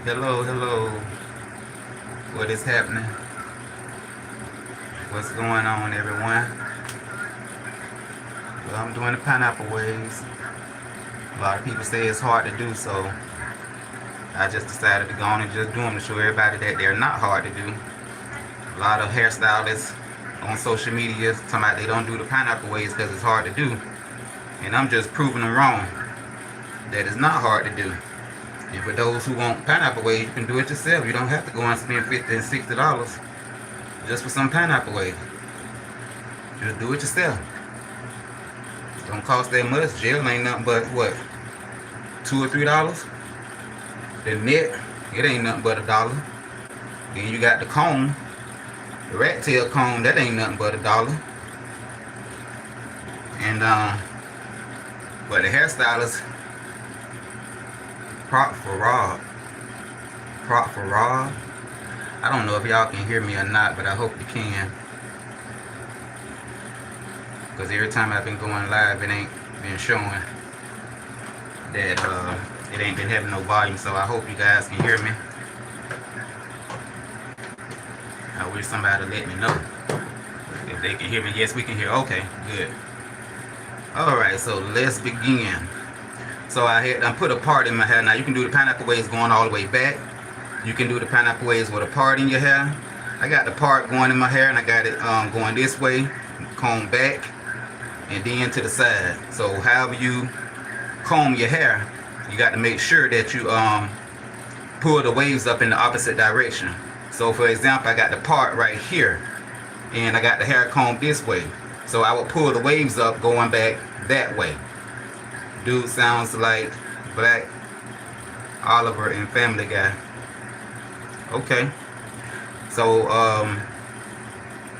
Hello, hello. What is happening? What's going on, everyone? Well, I'm doing the pineapple waves. A lot of people say it's hard to do, so I just decided to go on and just do them to show everybody that they're not hard to do. A lot of hairstylists on social media talking about they don't do the pineapple waves because it's hard to do. And I'm just proving them wrong. That it's not hard to do. And for those who want pineapple waves, you can do it yourself. You don't have to go and spend $50 and $60 just for some pineapple waves. Just do it yourself. Don't cost that much. Gel ain't nothing but what, $2 or $3. The net, it ain't nothing but $1. Then you got the comb, the rat tail comb, that ain't nothing but $1. And but the hairstylist, prop for Rob. I don't know if y'all can hear me or not, but I hope you can. Because every time I've been going live, it ain't been showing that it ain't been having no volume. So I hope you guys can hear me. I wish somebody would let me know if they can hear me. Yes, we can hear. Okay, good. Alright, so let's begin. So I put a part in my hair. Now you can do the pineapple waves going all the way back. You can do the pineapple waves with a part in your hair. I got the part going in my hair, and I got it going this way, comb back, and then to the side. So however you comb your hair, you got to make sure that you pull the waves up in the opposite direction. So for example, I got the part right here, and I got the hair combed this way. So I would pull the waves up going back that way. Dude sounds like Black Oliver in Family Guy. Okay. So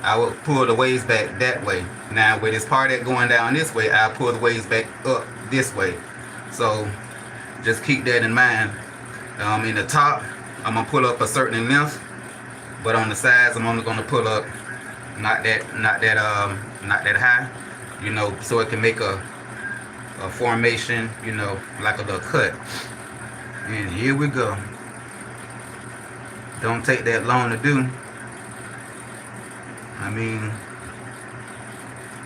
I would pull the waves back that way. Now with this part that going down this way, I pull the waves back up this way. So just keep that in mind. In the top, I'm gonna pull up a certain length, but on the sides, I'm only gonna pull up not that high, you know, so it can make a formation, you know, like a little cut. And here we go. Don't take that long to do. I mean,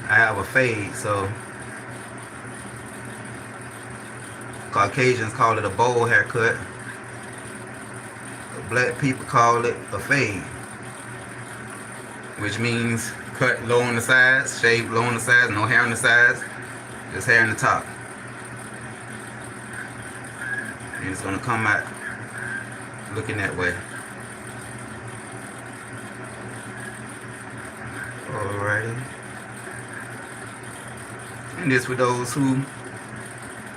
I have a fade, so Caucasians call it a bowl haircut. Black people call it a fade, which means cut low on the sides, shave low on the sides, no hair on the sides, just hair in the top. And it's gonna come out looking that way. Alrighty. And this for those who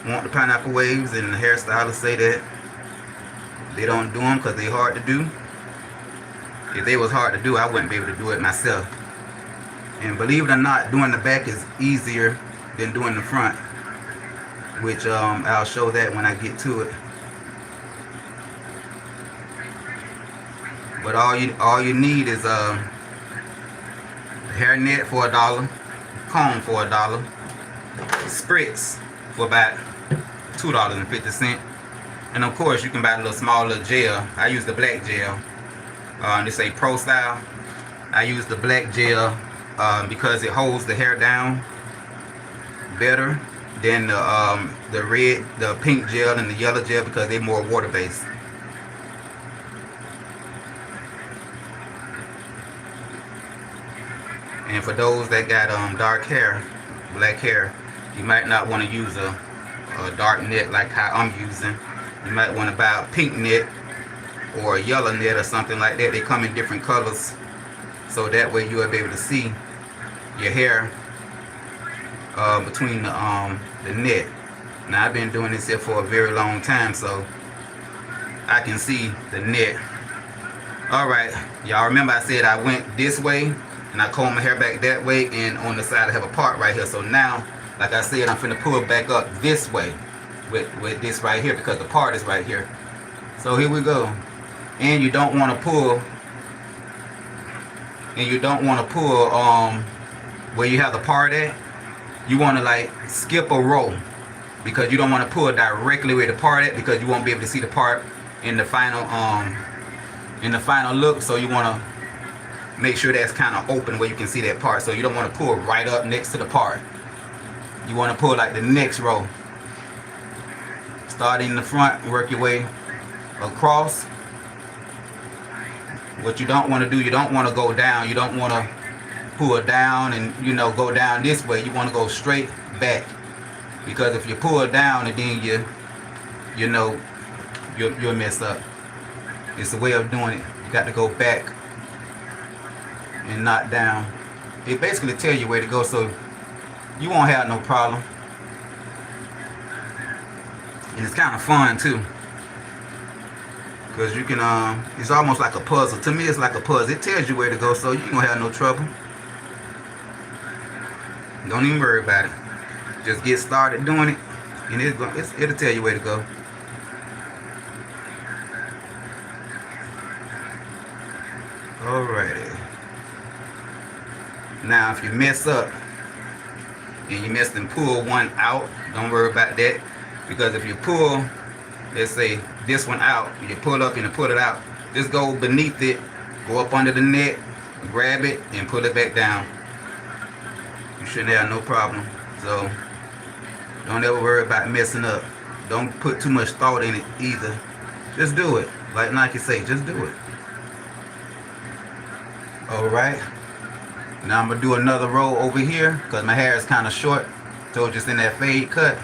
want the pineapple waves, and the hairstylists say that they don't do them because they're hard to do. If they was hard to do, I wouldn't be able to do it myself. And believe it or not, doing the back is easier than doing the front, which I'll show that when I get to it. But all you need is a hair net for $1, comb for $1, spritz for about $2.50, and of course you can buy a little small little gel. I use the black gel. They say Pro Style. I use the black gel because it holds the hair down better than the red, the pink gel and the yellow gel, because they're more water based. And for those that got dark hair, black hair, you might not want to use a dark net like how I'm using. You might want to buy a pink net or a yellow net or something like that. They come in different colors, so that way you'll be able to see your hair between the net. Now I've been doing this here for a very long time, so I can see the net. Alright, y'all remember I said I went this way and I comb my hair back that way, and on the side I have a part right here. So now, like I said, I'm finna pull it back up this way with this right here, because the part is right here. So here we go. And you don't want to pull where you have the part at. You want to like skip a row, because you don't want to pull directly where the part at, because you won't be able to see the part in the final look. So you want to make sure that's kind of open where you can see that part. So you don't want to pull right up next to the part. You want to pull like the next row. Start in the front, work your way across. What you don't want to do, you don't want to go down. You don't want to pull down and, you know, go down this way. You want to go straight back, because if you pull down and then you'll mess up. It's a way of doing it. You got to go back and not down. It basically tell you where to go, so you won't have no problem. And it's kind of fun too, because you can it's almost like a puzzle. To me, it's like a puzzle. It tells you where to go, so you won't have no trouble. Don't even worry about it. Just get started doing it, and it'll tell you where to go. Alrighty. Now, if you mess up and you mess and pull one out, don't worry about that, because if you pull, let's say this one out, you pull up and you pull it out, just go beneath it, go up under the net, grab it, and pull it back down. You shouldn't have no problem. So don't ever worry about messing up. Don't put too much thought in it either. Just do it. Like Nike say, just do it. Alright. Now I'm going to do another row over here, because my hair is kind of short. So just in that fade cut.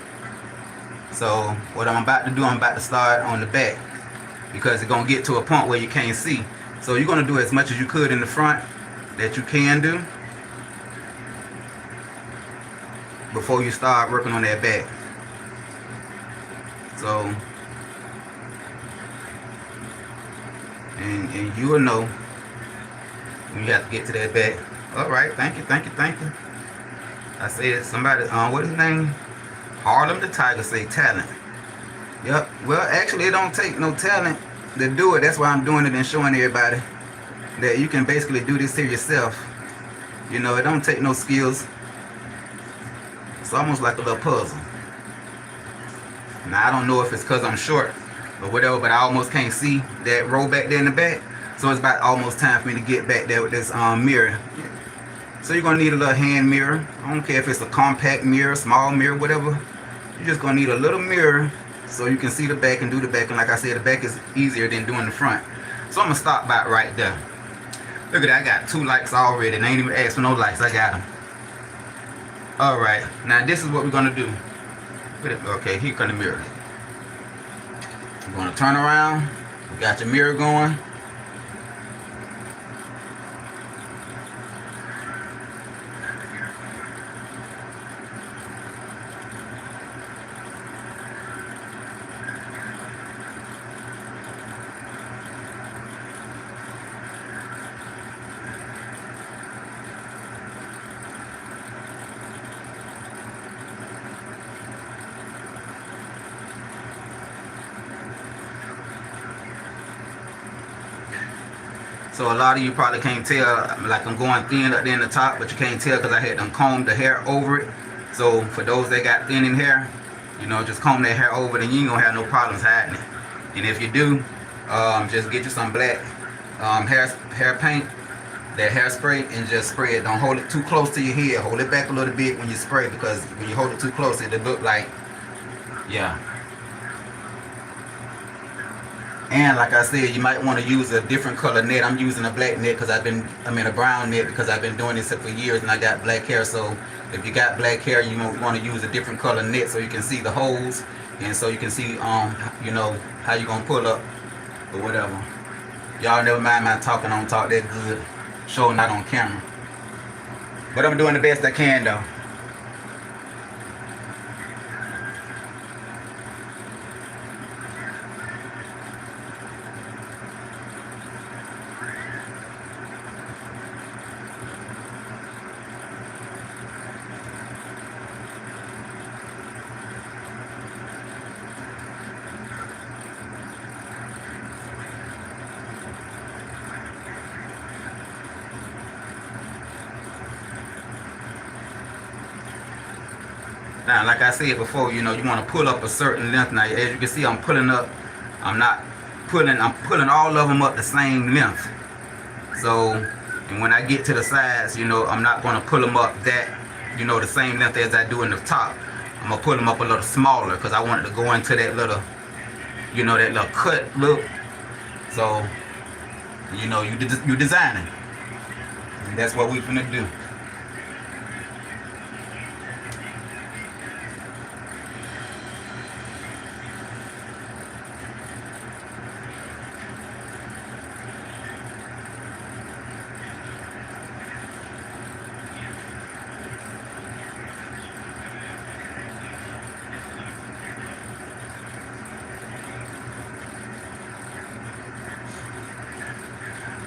So what I'm about to do, I'm about to start on the back, because it's going to get to a point where you can't see. So you're going to do as much as you could in the front that you can do before you start working on that back. So, and you will know when you have to get to that back. Alright, thank you. I said somebody, what his name? Harlem the Tiger say talent. Yep, well actually it don't take no talent to do it. That's why I'm doing it and showing everybody that you can basically do this here yourself. You know, it don't take no skills. It's almost like a little puzzle. Now I don't know if it's because I'm short or whatever, but I almost can't see that row back there in the back. So it's about almost time for me to get back there with this mirror. So you're going to need a little hand mirror. I don't care if it's a compact mirror, small mirror, whatever. You're just going to need a little mirror so you can see the back and do the back. And like I said, the back is easier than doing the front. So I'm going to stop about right there. Look at that, I got 2 likes already, and I ain't even asked for no likes. I got them. Alright, now this is what we're going to do. Okay, here comes the mirror. You're going to turn around. You got your mirror going. So a lot of you probably can't tell, like I'm going thin up there in the top, but you can't tell because I had them comb the hair over it. So for those that got thinning hair, you know, just comb that hair over it and you ain't gonna have no problems hiding it. And if you do, just get you some black hair paint, that hairspray, and just spray it. Don't hold it too close to your head. Hold it back a little bit when you spray, because when you hold it too close, it'll look like, yeah. And like I said, you might want to use a different color net. I'm using a black net because a brown net because I've been doing this for years and I got black hair. So if you got black hair, you want to use a different color net so you can see the holes, and so you can see, you know, how you gonna pull up or whatever. Y'all never mind my talking. I don't talk that good. Show not on camera. But I'm doing the best I can though. Now, like I said before, you know, you want to pull up a certain length. Now, as you can see, I'm pulling up. I'm not pulling all of them up the same length. So, and when I get to the sides, you know, I'm not going to pull them up that, you know, the same length as I do in the top. I'm going to pull them up a little smaller because I want it to go into that little, you know, that little cut look. So, you know, you designing. And that's what we're finna do.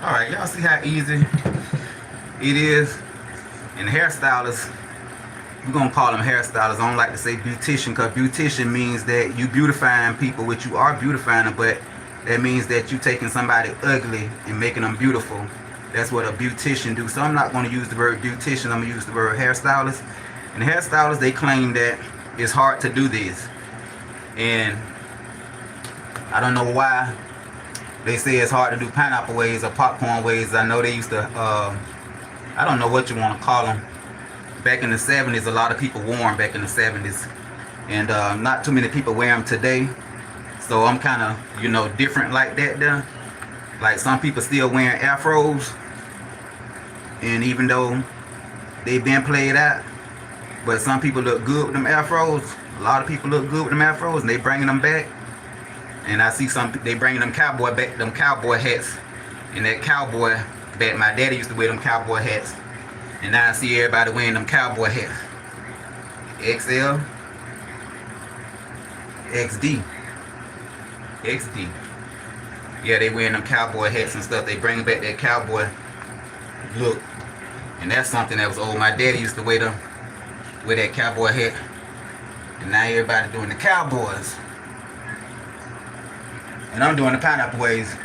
Alright, y'all see how easy it is? And hairstylists, we're going to call them hairstylists. I don't like to say beautician, because beautician means that you beautifying people, which you are beautifying them, but that means that you taking somebody ugly and making them beautiful. That's what a beautician do. So I'm not going to use the word beautician, I'm going to use the word hairstylist. And hairstylists, they claim that it's hard to do this. And I don't know why they say it's hard to do pineapple waves or popcorn waves. I know they used to, I don't know what you want to call them. Back in the 70s, a lot of people wore them back in the 70s. And not too many people wear them today. So I'm kind of, you know, different like that there. Like some people still wearing afros. And even though they've been played out, but some people look good with them afros. A lot of people look good with them afros and they bringing them back. And I see some, they bringing them cowboy hats, and that cowboy bat. My daddy used to wear them cowboy hats, and now I see everybody wearing them cowboy hats. XL, XD. Yeah, they wearing them cowboy hats and stuff. They bringing back that cowboy look, and that's something that was old. My daddy used to wear that cowboy hat, and now everybody doing the cowboys. And I'm doing the pineapple waves.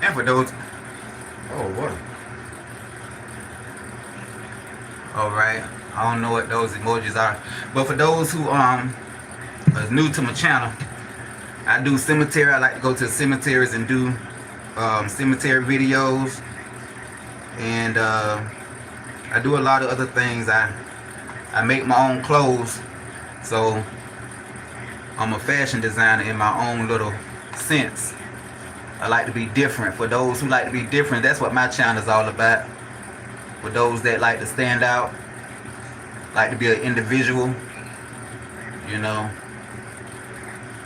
And for those, oh what? Alright, I don't know what those emojis are, but for those who are new to my channel, I do cemetery. I like to go to cemeteries and do cemetery videos, and I do a lot of other things. I make my own clothes, so I'm a fashion designer in my own little sense. I like to be different. For those who like to be different, that's what my channel is all about. For those that like to stand out, like to be an individual, you know.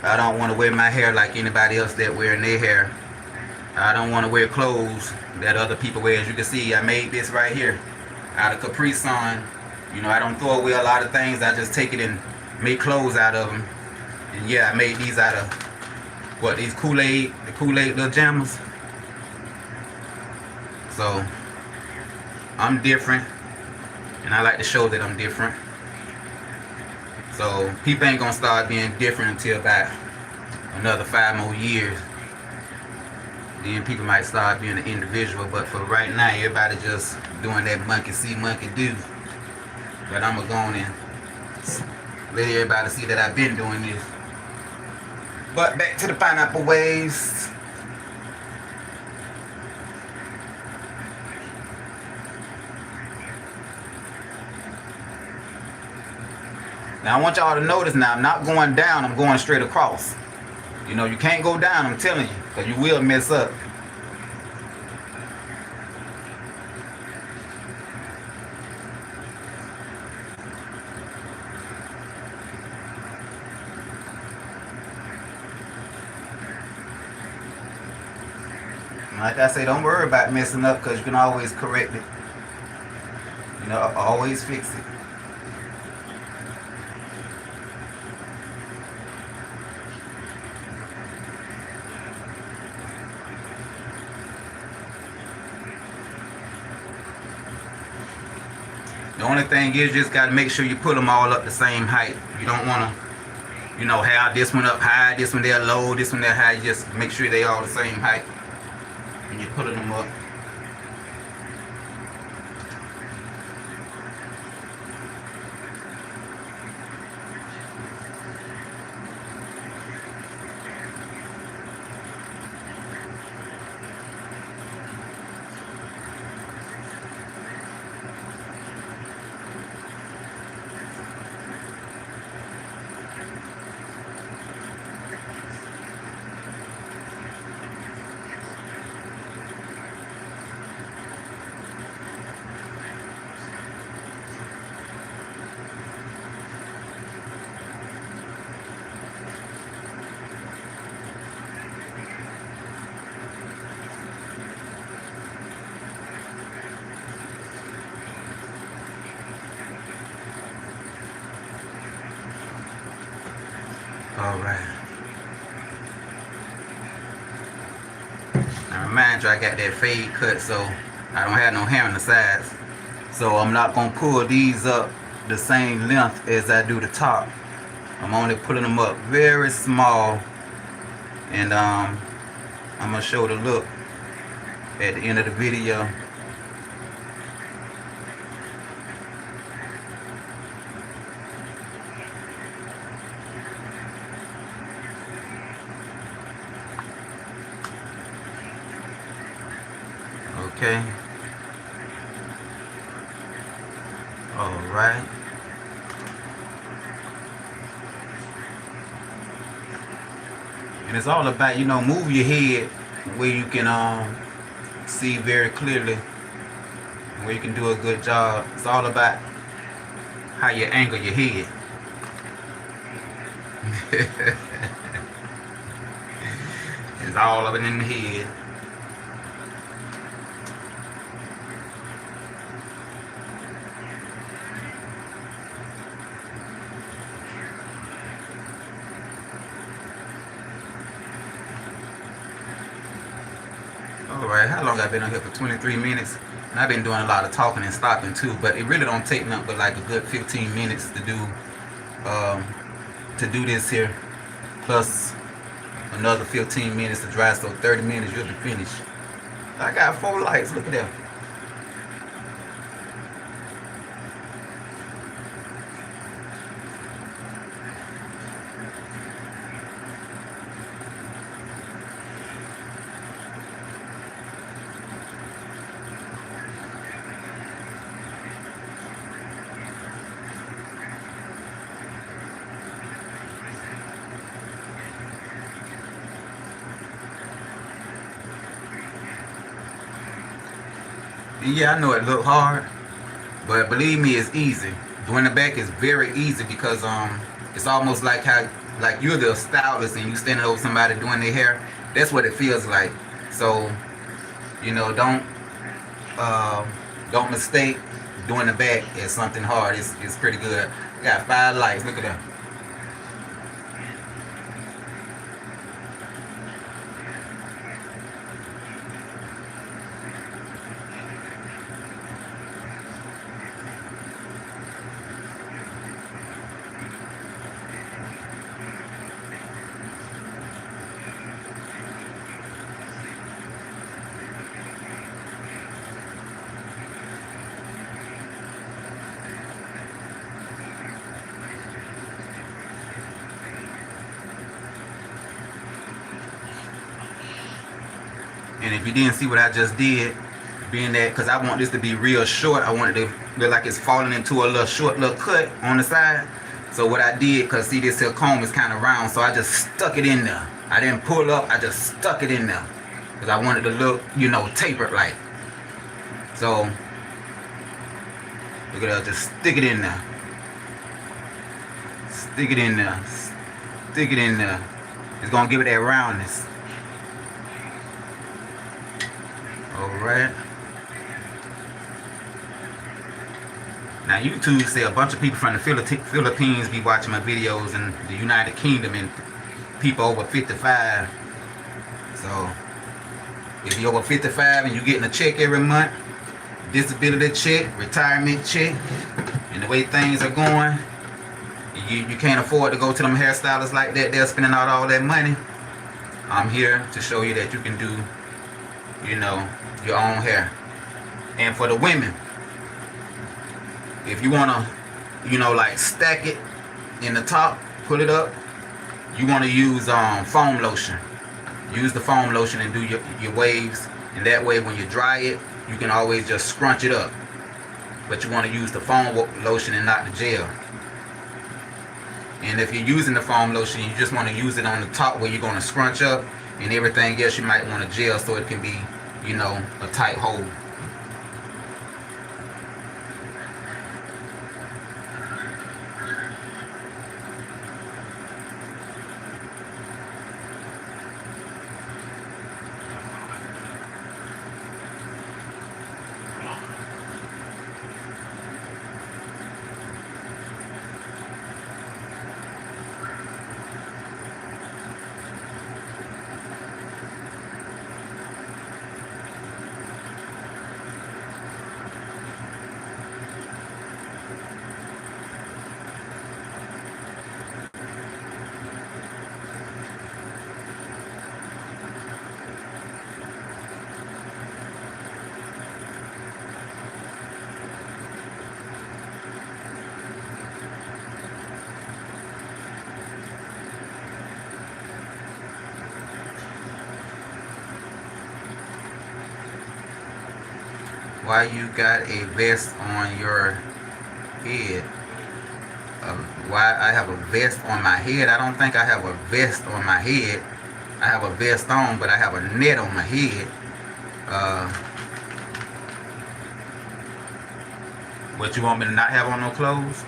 I don't want to wear my hair like anybody else that wearing their hair. I don't want to wear clothes that other people wear. As you can see, I made this right here out of Capri Sun. You know, I don't throw away a lot of things. I just take it and make clothes out of them. And yeah, I made these out of what, these Kool-Aid, the Kool-Aid little jammers. So I'm different, and I like to show that I'm different. So people ain't gonna start being different until about another 5 more years. Then people might start being an individual, but for right now, everybody just doing that monkey see, monkey do. But I'm gonna go on and let everybody see that I've been doing this. But back to the pineapple waves. Now I want y'all to notice now, I'm not going down, I'm going straight across. You know, you can't go down, I'm telling you, because you will mess up. Like I say, don't worry about messing up, because you can always correct it. You know, always fix it. The only thing is you just got to make sure you put them all up the same height. You don't want to, you know, have this one up high, this one there low, this one there high. You just make sure they all the same height when you're putting them up. Alright. Now remind you, I got that fade cut, so I don't have no hair on the sides. So I'm not going to pull these up the same length as I do the top. I'm only pulling them up very small. And I'm going to show the look at the end of the video. Okay. All right. And it's all about, you know, move your head where you can see very clearly, where you can do a good job. It's all about how you angle your head. It's all of it in the head. Alright, how long I've been on here? For 23 minutes. And I've been doing a lot of talking and stopping too, but it really don't take nothing but like a good 15 minutes to do this here. Plus another 15 minutes to dry, so 30 minutes you'll be finished. I got 4 lights, look at that. Yeah, I know it look hard, but believe me, it's easy. Doing the back is very easy because it's almost like how you're the stylist and you standing over somebody doing their hair. That's what it feels like. So, you know, don't mistake doing the back as something hard. It's pretty good. I got 5 lights. Look at that. And if you didn't see what I just did, being that, because I want this to be real short, I want it to look like it's falling into a little short little cut on the side. So what I did, because see this here comb is kind of round, so I just stuck it in there. I didn't pull up, I just stuck it in there. Because I wanted to look, you know, tapered like. So, look at that, just stick it in there. Stick it in there. Stick it in there. It's going to give it that roundness. Alright. Now YouTube say a bunch of people from the Philippines be watching my videos, in the United Kingdom, and people over 55. So if you're over 55 and you're getting a check every month, disability check, retirement check, and the way things are going, you can't afford to go to them hairstylists like that. They're spending out all that money. I'm here to show you that you can do, you know, your own hair. And for the women, if you want to, you know, like stack it in the top, put it up, you want to use foam lotion. Use the foam lotion and do your waves, and that way when you dry it, you can always just scrunch it up. But you want to use the foam lotion and not the gel. And if you're using the foam lotion, you just want to use it on the top where you're going to scrunch up, and everything else you might want to gel so it can be, you know, a tight hole. Why you got a vest on your head? Why I have a vest on my head? I don't think I have a vest on my head. I have a vest on, but I have a net on my head. What, you want me to not have on no clothes?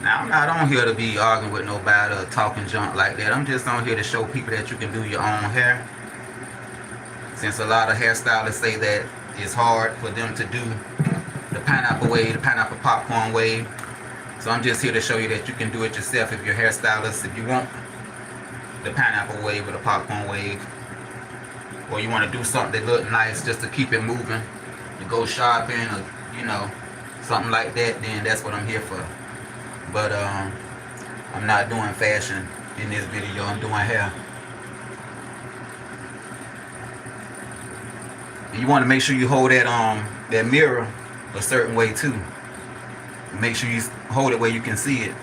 Now, I'm not on here to be arguing with nobody or talking junk like that. I'm just on here to show people that you can do your own hair. Since a lot of hairstylists say that it's hard for them to do the pineapple wave, the pineapple popcorn wave. So I'm just here to show you that you can do it yourself if you're a hairstylist. If you want the pineapple wave or the popcorn wave, or you want to do something that look nice just to keep it moving, to go shopping or, you know, something like that, then that's what I'm here for. But I'm not doing fashion in this video. I'm doing hair. And you want to make sure you hold that mirror a certain way too. Make sure you hold it where you can see it.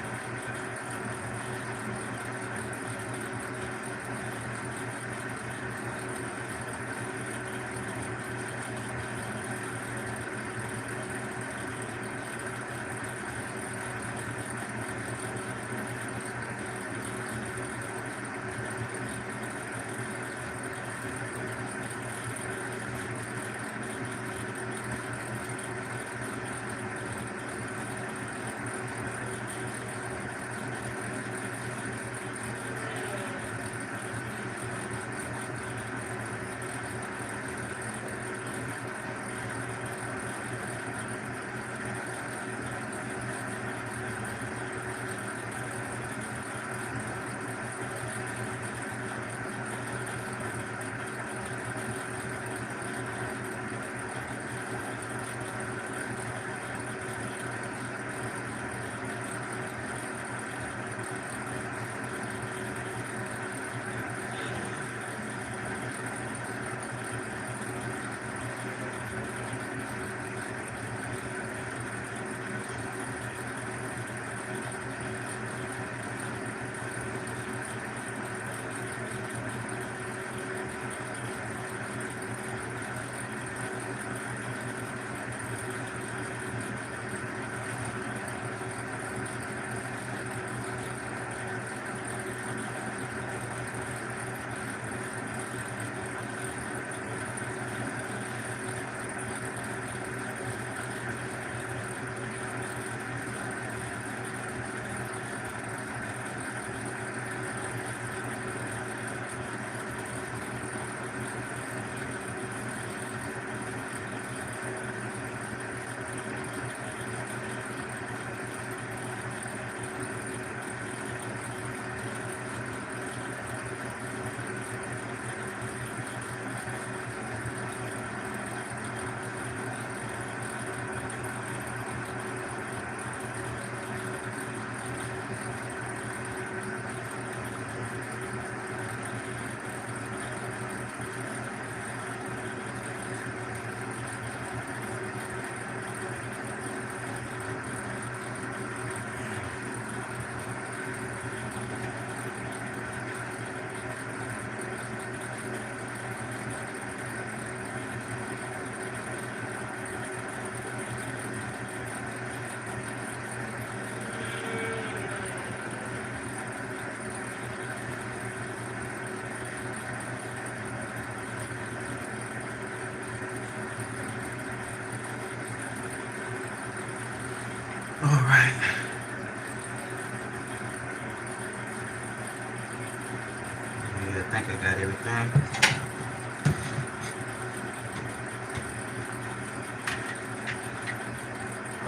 think I got everything.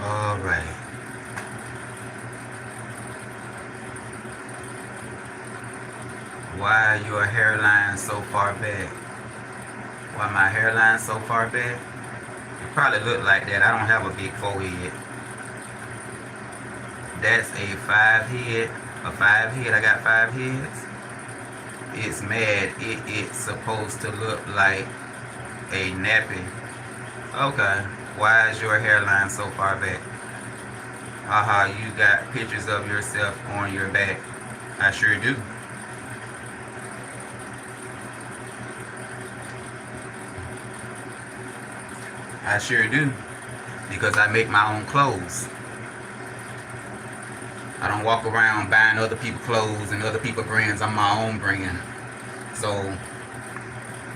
All right. Why your hairline so far back? Why my hairline so far back? It probably look like that. I don't have a big forehead. That's a 5 head. A 5 head. I got 5 heads. It's mad. It's supposed to look like a nappy. Okay. Why is your hairline so far back? Haha, you got pictures of yourself on your back. I sure do. I sure do. Because I make my own clothes. I don't walk around buying other people's clothes and other people's brands. I'm my own brand. So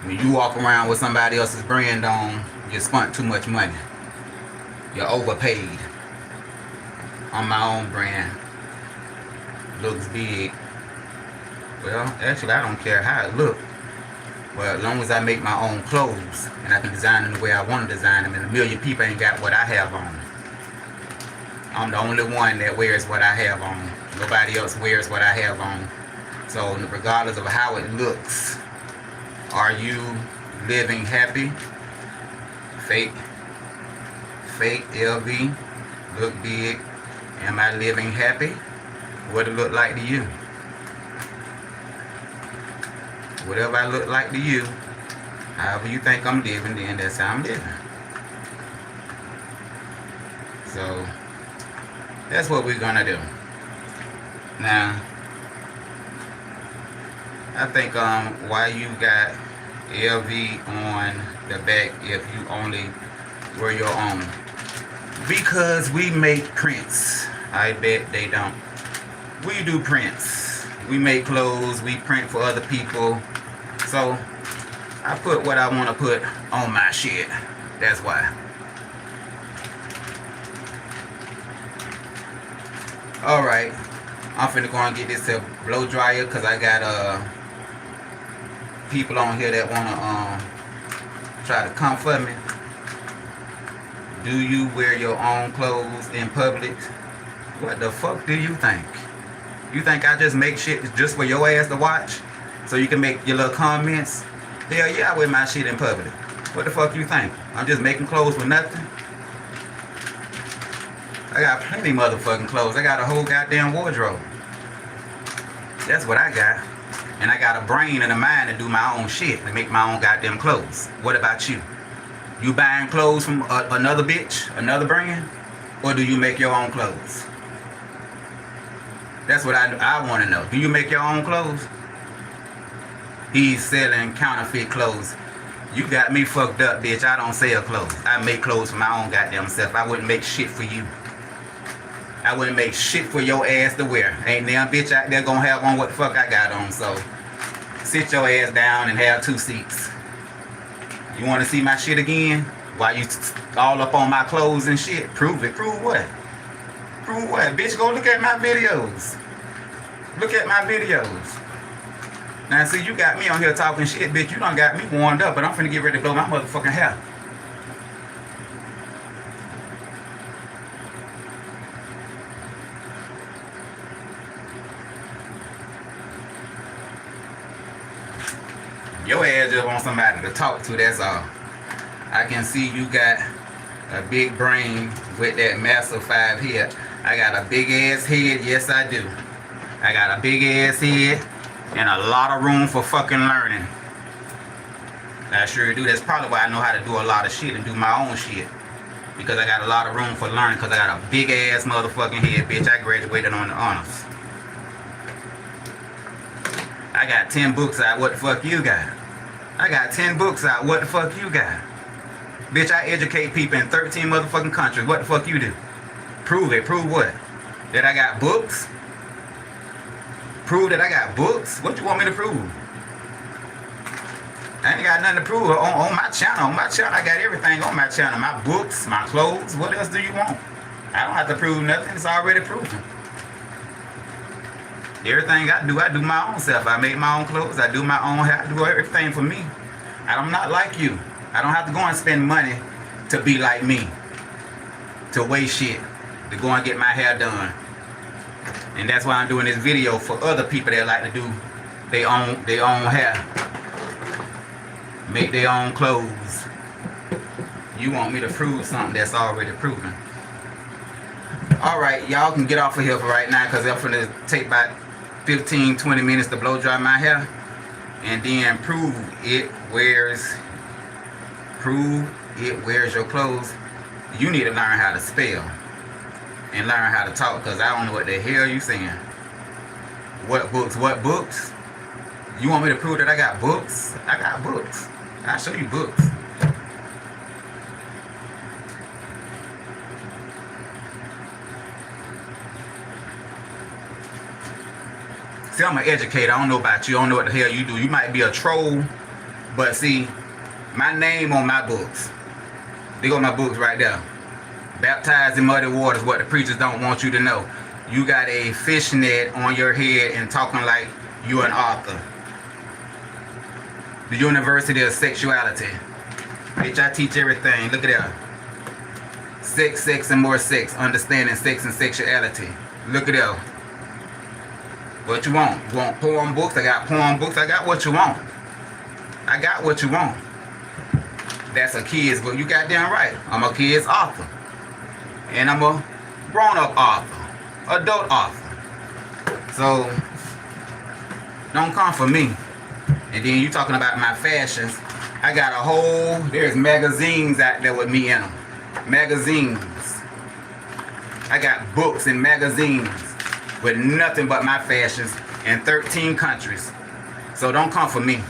when you walk around with somebody else's brand on, you spent too much money. You're overpaid. On my own brand. Looks big. Well, actually I don't care how it looks. Well, as long as I make my own clothes and I can design them the way I want to design them, and a million people ain't got what I have on. I'm the only one that wears what I have on. Nobody else wears what I have on. So regardless of how it looks, are you living happy? Fake LV, look big. Am I living happy? What it look like to you? Whatever I look like to you, however you think I'm living, then that's how I'm living. So that's what we're gonna do. Now, I think why you got LV on the back if you only wear your own? Because we make prints. I bet they don't. We do prints. We make clothes. We print for other people. So I put what I want to put on my shit. That's why. Alright. I'm finna go and get this a blow dryer because I got people on here that wanna try to come for me. Do you wear your own clothes in public? What the fuck do you think? You think I just make shit just for your ass to watch? So you can make your little comments? Hell yeah, I wear my shit in public. What the fuck you think? I'm just making clothes for nothing? I got plenty motherfucking clothes. I got a whole goddamn wardrobe. That's what I got. And I got a brain and a mind to do my own shit, to make my own goddamn clothes. What about you? You buying clothes from another bitch, another brand? Or do you make your own clothes? That's what I want to know. Do you make your own clothes? He's selling counterfeit clothes. You got me fucked up, bitch. I don't sell clothes. I make clothes for my own goddamn self. I wouldn't make shit for you. I wouldn't make shit for your ass to wear. Ain't damn bitch out there gonna have on what the fuck I got on. So sit your ass down and have 2 seats. You want to see my shit again? While you all up on my clothes and shit? Prove it. Prove what? Prove what? Bitch, go look at my videos. Look at my videos. Now, see, you got me on here talking shit, bitch. You done got me warmed up, but I'm finna get ready to blow my motherfucking hair. Your ass just want somebody to talk to, that's all. I can see you got a big brain with that massive 5 head. I got a big ass head, yes I do. I got a big ass head and a lot of room for fucking learning. I sure do. That's probably why I know how to do a lot of shit and do my own shit. Because I got a lot of room for learning, because I got a big ass motherfucking head, bitch. I graduated on the honors. I got 10 books out, what the fuck you got? I got 10 books out, what the fuck you got? Bitch, I educate people in 13 motherfucking countries, what the fuck you do? Prove it, prove what? That I got books? Prove that I got books? What you want me to prove? I ain't got nothing to prove on my channel. On my channel, I got everything on my channel. My books, my clothes, what else do you want? I don't have to prove nothing, it's already proven. Everything I do my own self. I make my own clothes. I do my own hair. I do everything for me. I'm not like you. I don't have to go and spend money to be like me. To waste shit. To go and get my hair done. And that's why I'm doing this video for other people that like to do their own hair. Make their own clothes. You want me to prove something that's already proven. Alright, y'all can get off of here for right now because I'm going to take about 15-20 minutes to blow dry my hair. And then prove it wears your clothes. You need to learn how to spell. And learn how to talk because I don't know what the hell you saying. What books? What books? You want me to prove that I got books? I got books. I'll show you books. See, I'm an educator. I don't know about you. I don't know what the hell you do. You might be a troll. But see, my name on my books. They got my books right there. Baptized in muddy waters, what the preachers don't want you to know. You got a fishnet on your head and talking like you're an author. The University of Sexuality. Bitch, I teach everything. Look at that. Sex, sex, and more sex. Understanding sex and sexuality. Look at that. What you want? You want poem books? I got poem books. I got what you want. I got what you want. That's a kid's book. You goddamn right. I'm a kid's author. And I'm a grown-up author. Adult author. So, don't come for me. And then you talking about my fashions. I got a whole, there's magazines out there with me in them. Magazines. I got books and magazines with nothing but my fashions in 13 countries. So don't come for me.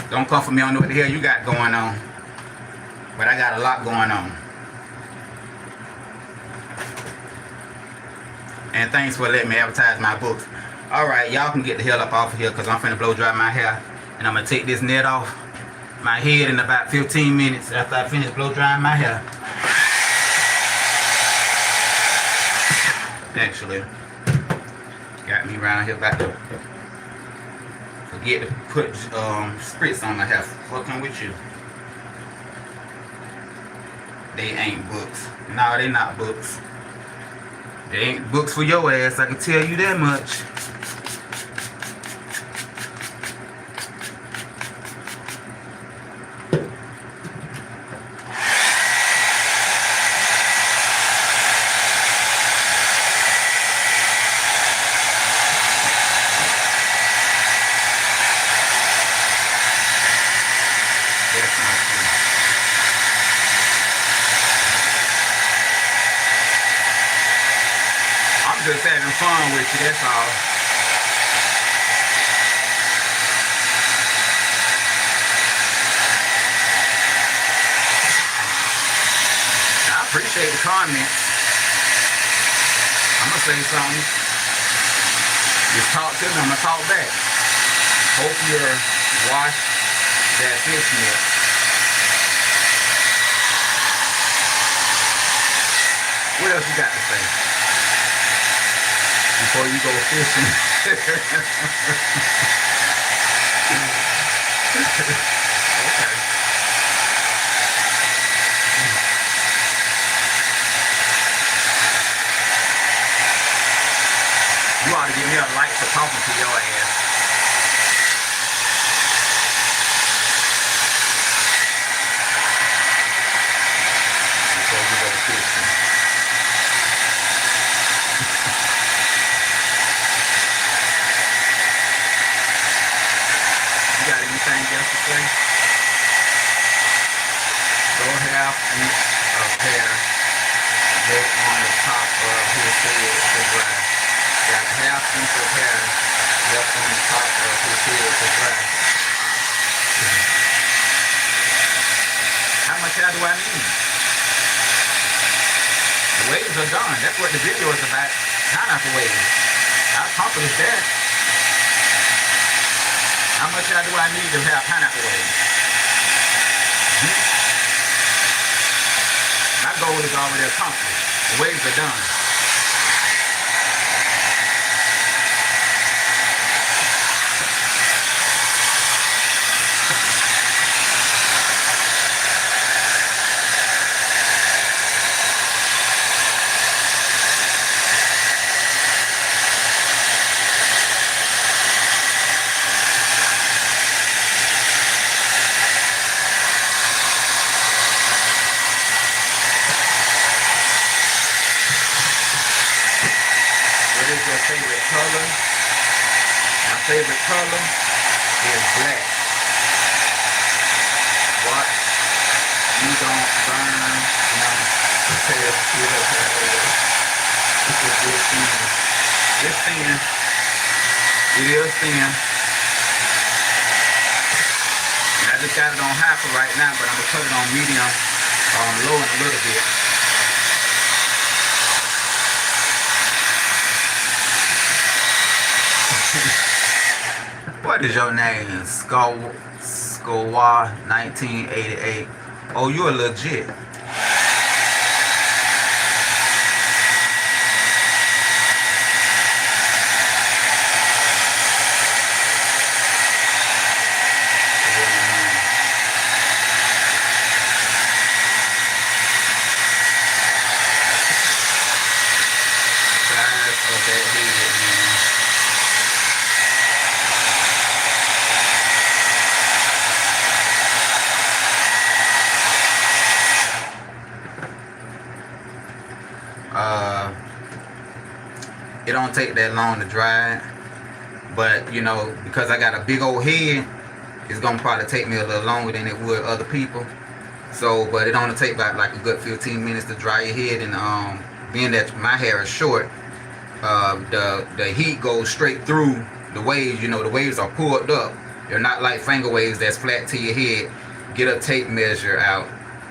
Don't come for me. I don't know what the hell you got going on. But I got a lot going on. And thanks for letting me advertise my books. Alright, y'all can get the hell up off of here because I'm finna blow dry my hair. And I'm gonna take this net off my head in about 15 minutes after I finish blow drying my hair. Actually, got me around here about to forget to put spritz on my hair. Fucking with you. They ain't books. No, they not books. They ain't books for your ass, I can tell you that much. Just having fun with you, that's all. I appreciate the comments. I'm gonna say something. Just talk to me, I'm gonna talk back. Hope you're washed that fishnet. What else you got to say? Before you go fishing. Okay. You ought to give me a like for talking to your ass. Before you go fishing. Anything else to say? Go half inch of hair left on the top of his head to dry. Got half inch of hair left on the top of his head to dry. How much hair do I need? The waves are done. That's what the video is about. Pineapple waves. I accomplished that. How much hair do I need to have pineapple waves? My goal is already accomplished. The waves are done. is your favorite color? My favorite color is black. What? You don't burn. It's thin. It is thin. And I just got it on high for right now, but I'm gonna put it on medium, low in a little bit. What is your name? Skowa 1988. Oh, you're legit. It don't take that long to dry it, but you know, because I got a big old head, it's gonna probably take me a little longer than it would other people. So, but it only take about like a good 15 minutes to dry your head, and being that my hair is short, the heat goes straight through the waves. You know, the waves are pulled up. They're not like finger waves that's flat to your head. Get a tape measure out.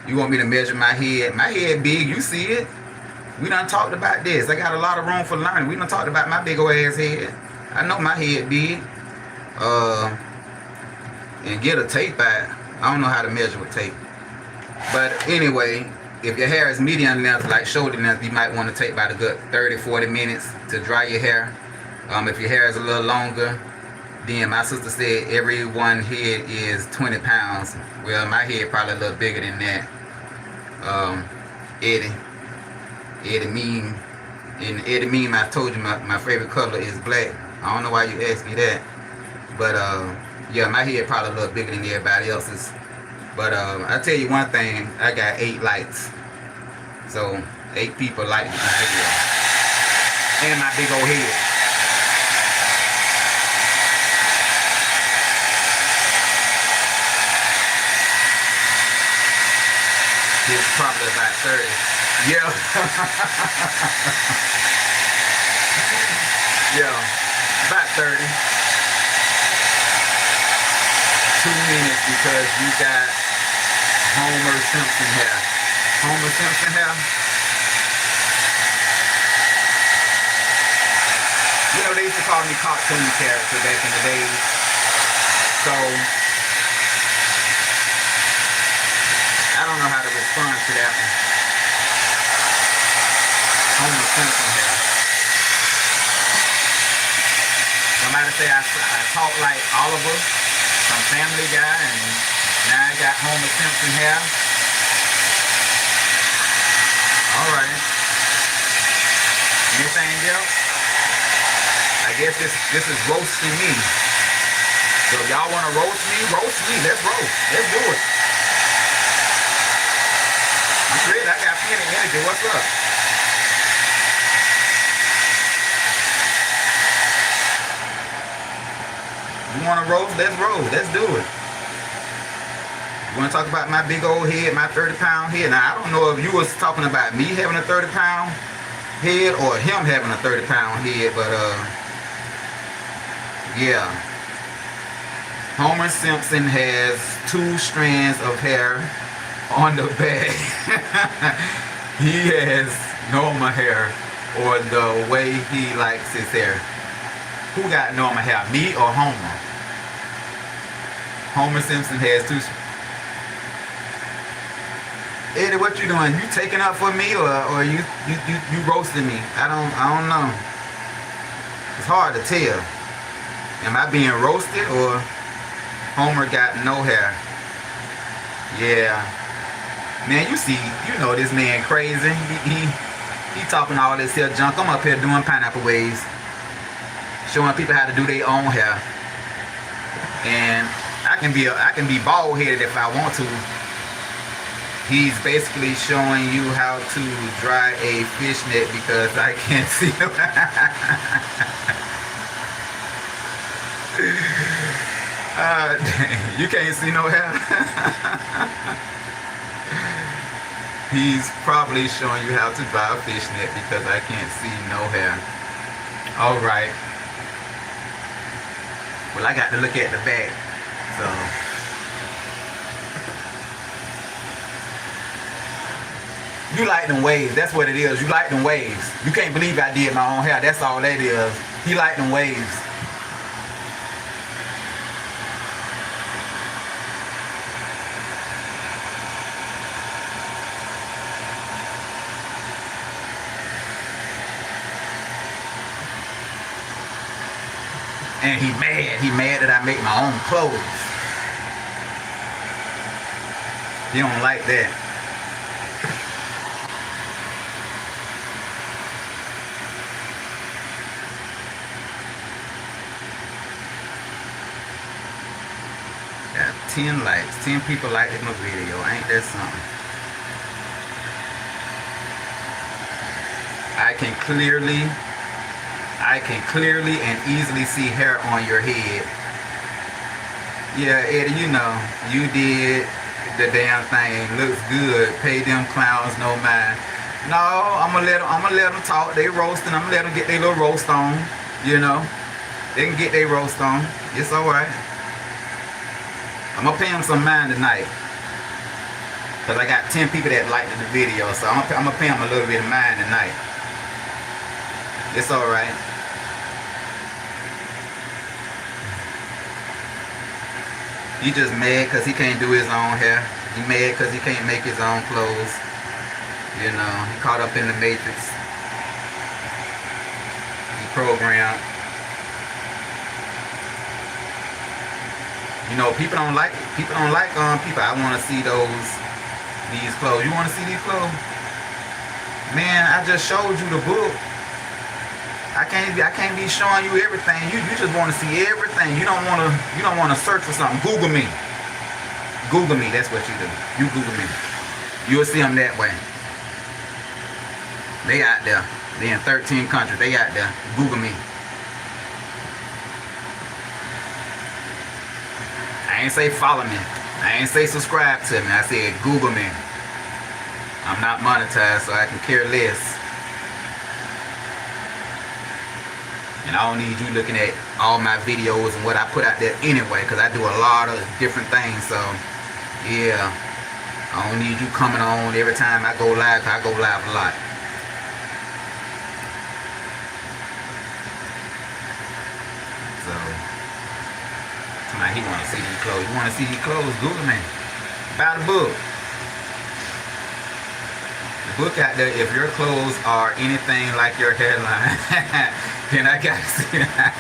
You want me to measure my head? My head big, you see it. We done talked about this. I got a lot of room for learning. We done talked about my big old ass head. I know my head big. And get a tape out. I don't know how to measure with tape. But anyway, if your hair is medium length, like shoulder length, you might want to take about a good 30-40 minutes to dry your hair. If your hair is a little longer, then my sister said every one head is 20 pounds. Well, my head probably a little bigger than that. Eddie meme. In Eddie meme, I told you my favorite color is black. I don't know why you asked me that. But yeah, my head probably a little bigger than everybody else's. But I tell you one thing, I got 8 likes. So 8 people like this video. And my big old head. It's probably about 30. Yeah. Yeah. About 30. 2 minutes because you got Homer Simpson hair. Homer Simpson hair. You know, they used to call me cartoon character back in the days. So I don't know how to respond to that one. Homer Simpson hair. Somebody say I talk like Oliver from Family Guy, and now I got Homer Simpson hair. Alright. Anything else? I guess this is roasting me. So if y'all want to roast me, let's roast. Let's do it. I'm ready. I got plenty of energy. What's up? You want to roast? Let's roast. Let's do it. You want to talk about my big old head, my 30-pound head? Now, I don't know if you was talking about me having a 30-pound head or him having a 30-pound head, but yeah. Homer Simpson has 2 strands of hair on the back. He has normal hair, or the way he likes his hair. Who got normal hair, me or Homer? Homer Simpson has 2. Eddie, what you doing? You taking up for me, or you roasting me? I don't know. It's hard to tell. Am I being roasted, or Homer got no hair? Yeah. Man, you know this man crazy. He talking all this here junk. I'm up here doing pineapple waves, showing people how to do their own hair. And I can be bald headed if I want to. He's basically showing you how to dry a fishnet because I can't see him. Dang, you can't see no hair. He's probably showing you how to dry a fishnet because I can't see no hair. Alright. Well, I got to look at the back. So you like them waves. That's what it is. You like them waves. You can't believe I did my own hair. That's all that is. He like them waves. And he mad that I make my own clothes. He don't like that. Got 10 likes, 10 people liked my video, ain't that something? I can clearly and easily see hair on your head. Yeah, Eddie, you know, you did the damn thing. Looks good. Pay them clowns no mind. No, I'ma let them talk. They roasting. I'ma let them get their little roast on. You know, they can get their roast on. It's all right. I'ma pay them some mind tonight. Cause I got 10 people that liked the video, so I'ma pay them a little bit of mind tonight. It's all right. He just mad because he can't do his own hair. He mad because he can't make his own clothes. You know, he caught up in the matrix. He programmed. You know, people don't like people. I want to see these clothes. You want to see these clothes? Man, I just showed you the book. I can't be showing you everything. You just want to see everything. You don't want to search for something. Google me. Google me. That's what you do. You Google me. You'll see them that way. They out there. They in 13 countries. They out there. Google me. I ain't say follow me. I ain't say subscribe to me. I said Google me. I'm not monetized, so I can care less. And I don't need you looking at all my videos and what I put out there anyway, because I do a lot of different things. So, yeah, I don't need you coming on every time I go live, 'cause I go live a lot. So, tonight he want to see these clothes. You want to see these clothes? Google me. Buy the book. The book out there, if your clothes are anything like your hairline, then I gotta see that.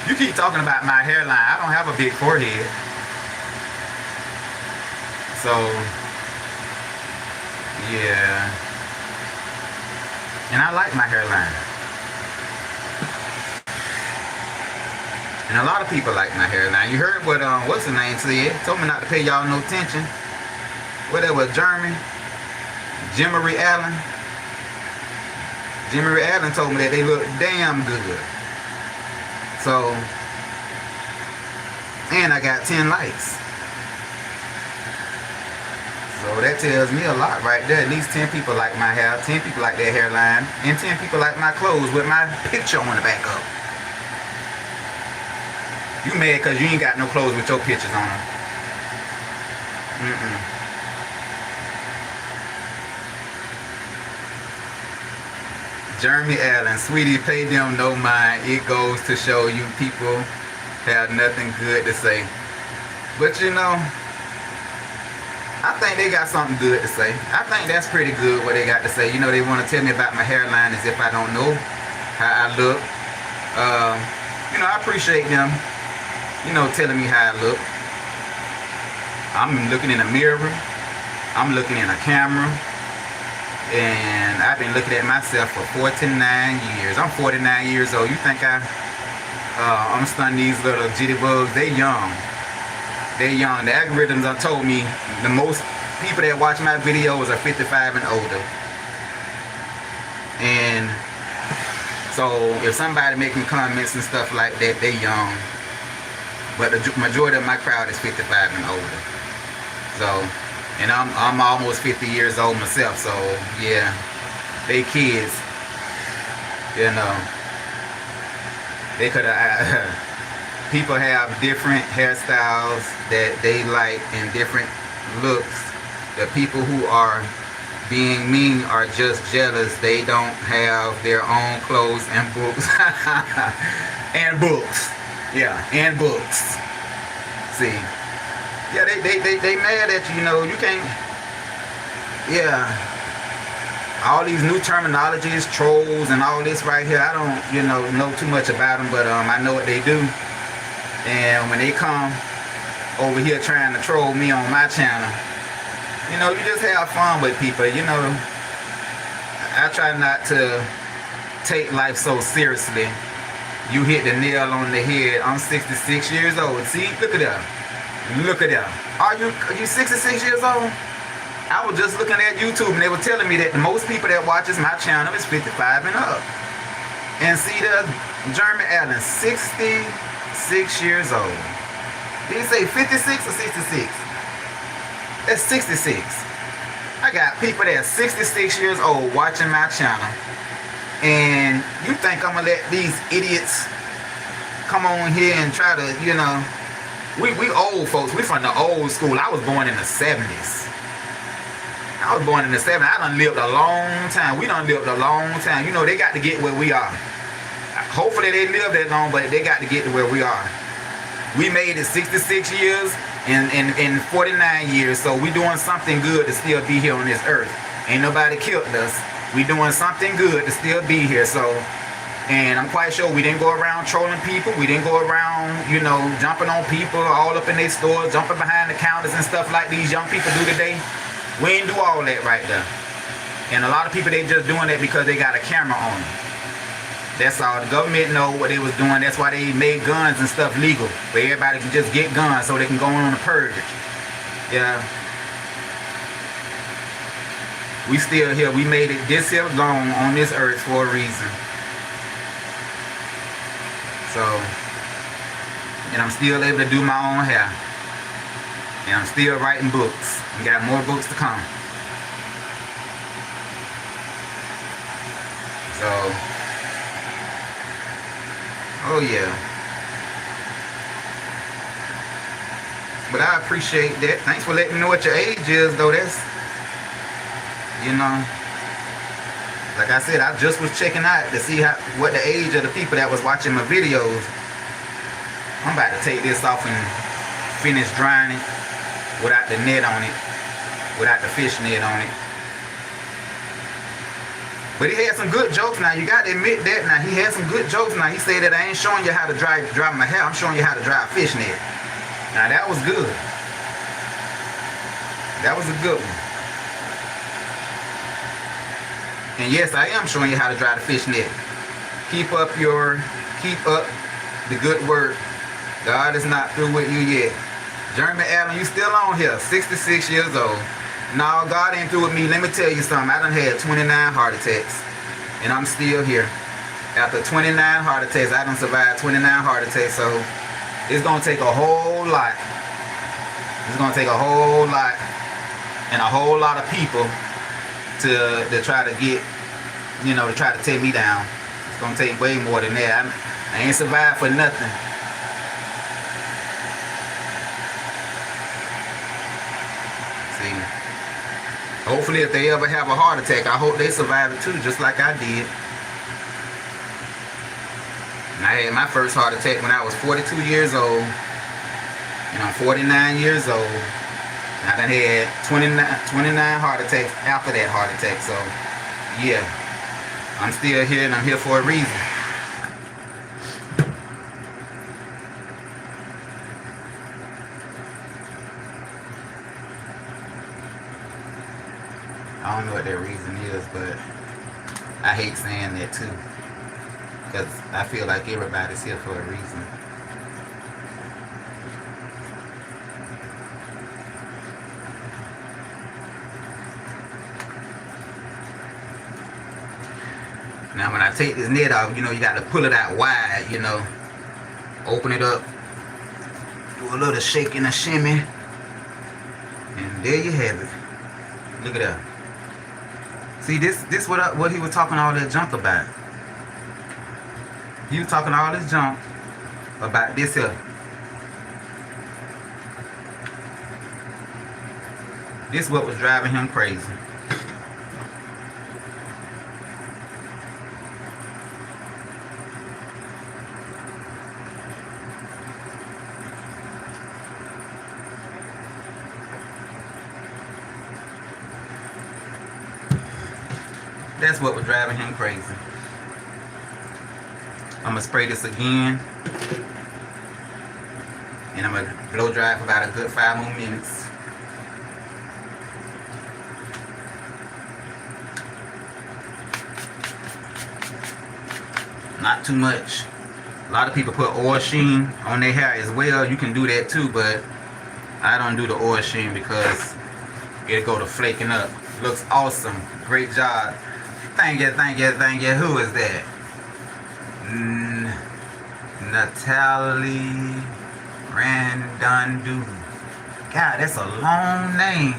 You keep talking about my hairline. I don't have a big forehead. So, yeah. And I like my hairline. And a lot of people like my hairline. You heard what what's his name said? Told me not to pay y'all no attention. Whatever, Jimmery Allen. Jimmery Allen told me that they look damn good. So, and I got 10 likes. So that tells me a lot right there. At least 10 people like my hair, 10 people like their hairline, and 10 people like my clothes with my picture on the back of. You mad because you ain't got no clothes with your pictures on them. Jeremy Allen, sweetie, pay them no mind. It goes to show you people have nothing good to say. But you know, I think they got something good to say. I think that's pretty good what they got to say. You know, they want to tell me about my hairline as if I don't know how I look. You know, I appreciate them, you know, telling me how I look. I'm looking in a mirror. I'm looking in a camera. And I've been looking at myself for 49 years. I'm 49 years old. You think I'm stunning these little jitterbugs? They young. They young. The algorithms have told me the most people that watch my videos are 55 and older. And So if somebody making comments and stuff like that, they young. But the majority of my crowd is 55 and older. So, and I'm almost 50 years old myself. So yeah, they kids. You know, they could have. People have different hairstyles that they like and different looks. The people who are being mean are just jealous. They don't have their own clothes and books. And books. Yeah, and books. See. Yeah, they mad at you, you know, you can't. Yeah. All these new terminologies, trolls and all this right here, I don't, you know too much about them, but I know what they do. And when they come over here trying to troll me on my channel, you know, you just have fun with people, you know. I try not to take life so seriously. You hit the nail on the head. I'm 66 years old. See, look at that. Look at that. Are you 66 years old? I was just looking at YouTube and they were telling me that the most people that watches my channel is 55 and up. And see the Jeremy Allen, 66 years old. Did he say 56 or 66? That's 66. I got people that are 66 years old watching my channel. And you think I'm gonna let these idiots come on here and try to, you know, we old folks, we from the old school. I was born in the 70s. I was born in the 70s. I done lived a long time. We done lived a long time. You know, they got to get where we are. Hopefully they live that long, but they got to get to where we are. We made it 66 years and 49 years, so we doing something good to still be here on this earth. Ain't nobody killed us. We doing something good to still be here, so. And I'm quite sure we didn't go around trolling people. We didn't go around, you know, jumping on people all up in their stores, jumping behind the counters and stuff like these young people do today. We ain't do all that right there. And a lot of people, they just doing that because they got a camera on them. That's all. The government know what they was doing. That's why they made guns and stuff legal. Where everybody can just get guns so they can go on a purge. Yeah. We still here. We made it this here long on this earth for a reason. So, and I'm still able to do my own hair. And I'm still writing books. We got more books to come. So, oh yeah. But I appreciate that. Thanks for letting me know what your age is, though. That's, you know, like I said, I just was checking out to see what the age of the people that was watching my videos. I'm about to take this off and finish drying it without the net on it, without the fish net on it. But he had some good jokes now. You got to admit that now. He had some good jokes now. He said that I ain't showing you how to dry my hair. I'm showing you how to dry a fish net. Now that was good. That was a good one. And yes, I am showing you how to dry the fish net. Keep up the good work. God is not through with you yet. Jeremy Allen, you still on here, 66 years old. No, God ain't through with me. Let me tell you something. I done had 29 heart attacks. And I'm still here. After 29 heart attacks, I done survived 29 heart attacks. So it's going to take a whole lot. It's going to take a whole lot and a whole lot of people to try to get, you know, to try to take me down. It's going to take way more than that. I ain't survived for nothing. See, hopefully if they ever have a heart attack, I hope they survive it too, just like I did. And I had my first heart attack when I was 42 years old. And I'm 49 years old. And I done had 29 heart attacks after that heart attack. So, yeah. I'm still here and I'm here for a reason. I don't know what that reason is, but I hate saying that too. Because I feel like everybody's here for a reason. Now when I take this net off, you know, you got to pull it out wide, you know. Open it up. Do a little shake and a shimmy. And there you have it. Look at that. See, this what he was talking all that junk about. He was talking all this junk about this here. This what was driving him crazy. That's what was driving him crazy. I'm gonna spray this again, and I'm gonna blow dry for about a good 5 more minutes. Not too much. A lot of people put oil sheen on their hair as well. You can do that too, but I don't do the oil sheen because it'll go to flaking up. Looks awesome. Great job. Thank you, thank you, thank you. Who is that? Natalie Randondu. God, that's a long name.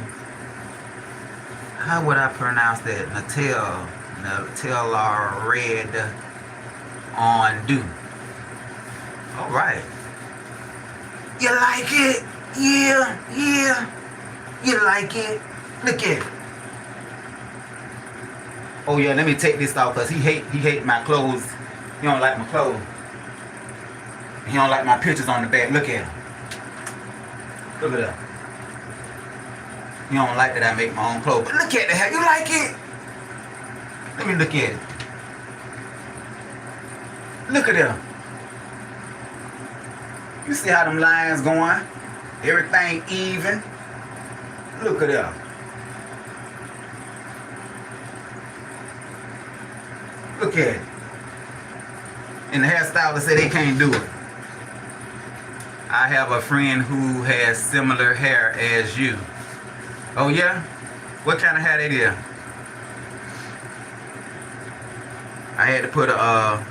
How would I pronounce that? Natalia Red on do. All right. You like it? Yeah, yeah. You like it? Look at it. Oh yeah, let me take this off because he hate my clothes. He don't like my clothes. He don't like my pictures on the back. Look at him. Look at that. He don't like that I make my own clothes. But look at the hair. You like it? Let me look at it. Look at them. You see how them lines going? Everything even. Look at them. Look at it. And the hairstylist said they can't do it. I have a friend who has similar hair as you. Oh yeah? What kind of hair they did? I had to put I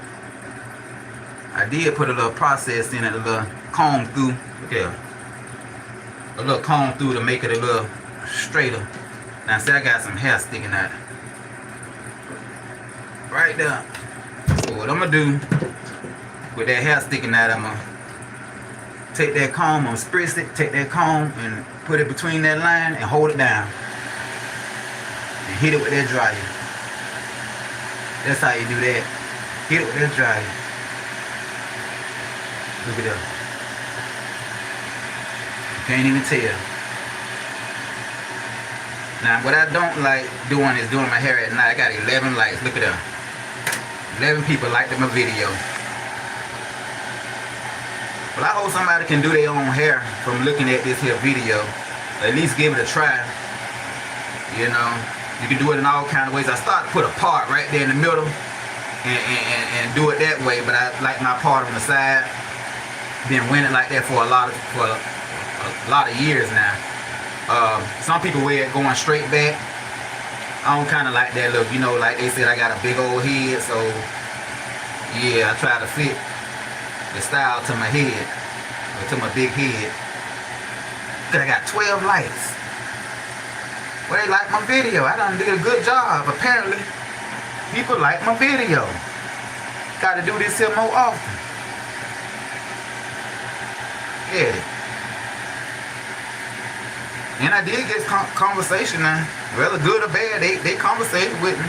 did put a little process in it, a little comb through. Look at it. A little comb through to make it a little straighter. Now see, I got some hair sticking out. Right there. So what I'm gonna do with that hair sticking out, I'm gonna take that comb, I'm gonna spritz it, take that comb and put it between that line and hold it down. And hit it with that dryer. That's how you do that. Hit it with that dryer. Look at that. You can't even tell. Now what I don't like doing is doing my hair at night. I got 11 likes. Look at that. 11 people liked my video. Well, I hope somebody can do their own hair from looking at this here video. At least give it a try. You know, you can do it in all kind of ways. I started to put a part right there in the middle and do it that way, but I like my part on the side. Been winning like that for a lot of years now. Some people wear it going straight back. I don't kind of like that look, you know, like they said I got a big old head, so yeah, I try to fit the style to my head, or to my big head. Cause I got 12 likes. Well, they like my video. I done did a good job. Apparently, people like my video. Got to do this here more often. Yeah. And I did get conversation now. Whether good or bad, they conversated with me.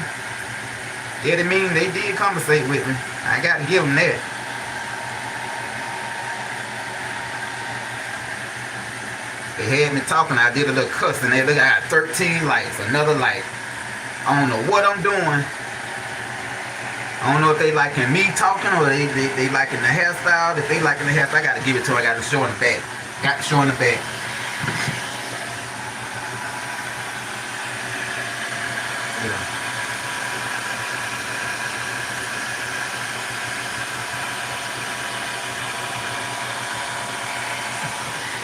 Yeah, I mean, they did conversate with me. I got to give them that. They had me talking. I did a little cussing. They look, I got 13 likes, another like. I don't know what I'm doing. I don't know if they liking me talking or they liking the hairstyle. If they liking the hairstyle, I got to give it to them. I got to show in the back. Got to show in the back. Yeah.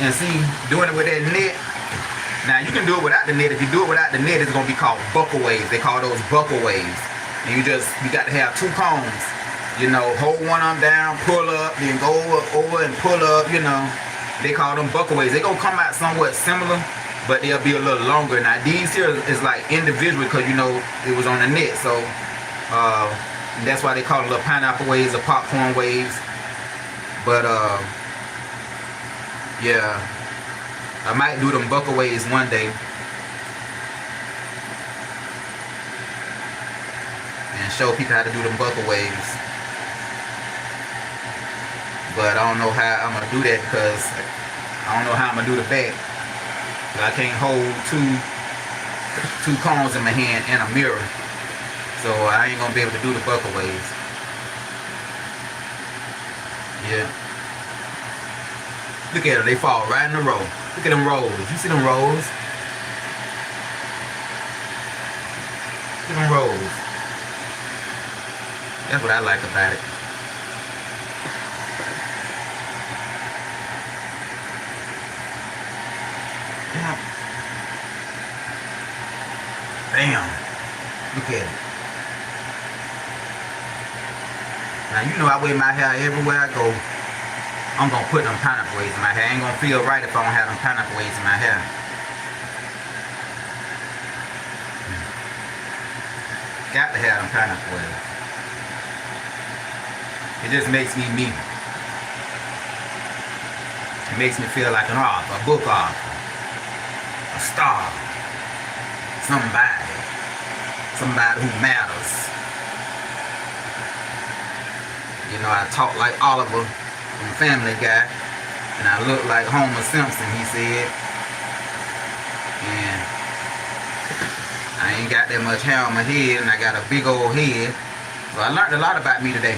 And see, doing it with that net. Now you can do it without the net. If you do it without the net, it's gonna be called buckle waves. They call those buckle waves. And you got to have 2 combs. You know, hold one arm down, pull up, then go over and pull up, you know. They call them buckleways. They gonna come out somewhat similar, but they'll be a little longer. Now these here is like individual because you know it was on the net, so that's why they call them little pineapple waves or popcorn waves. But yeah, I might do them buckleways one day and show people how to do them buckleways. But I don't know how I'm gonna do that because I don't know how I'm gonna do the back. I can't hold two combs in my hand and a mirror, so I ain't gonna be able to do the buckleways. Yeah. Look at them, they fall right in a row. Look at them rolls. You see them rolls? Look at them rolls. That's what I like about it. Bam. Look at it. Now you know I wear my hair everywhere I go. I'm gonna put them pineapple waves in my hair. Ain't gonna feel right if I don't have them pineapple waves in my hair. Got to have them pineapple waves. It just makes me me. It makes me feel like an author, a book author, a star, somebody who matters. You know, I talk like Oliver from Family Guy, and I look like Homer Simpson, he said. And I ain't got that much hair on my head, and I got a big old head. So I learned a lot about me today.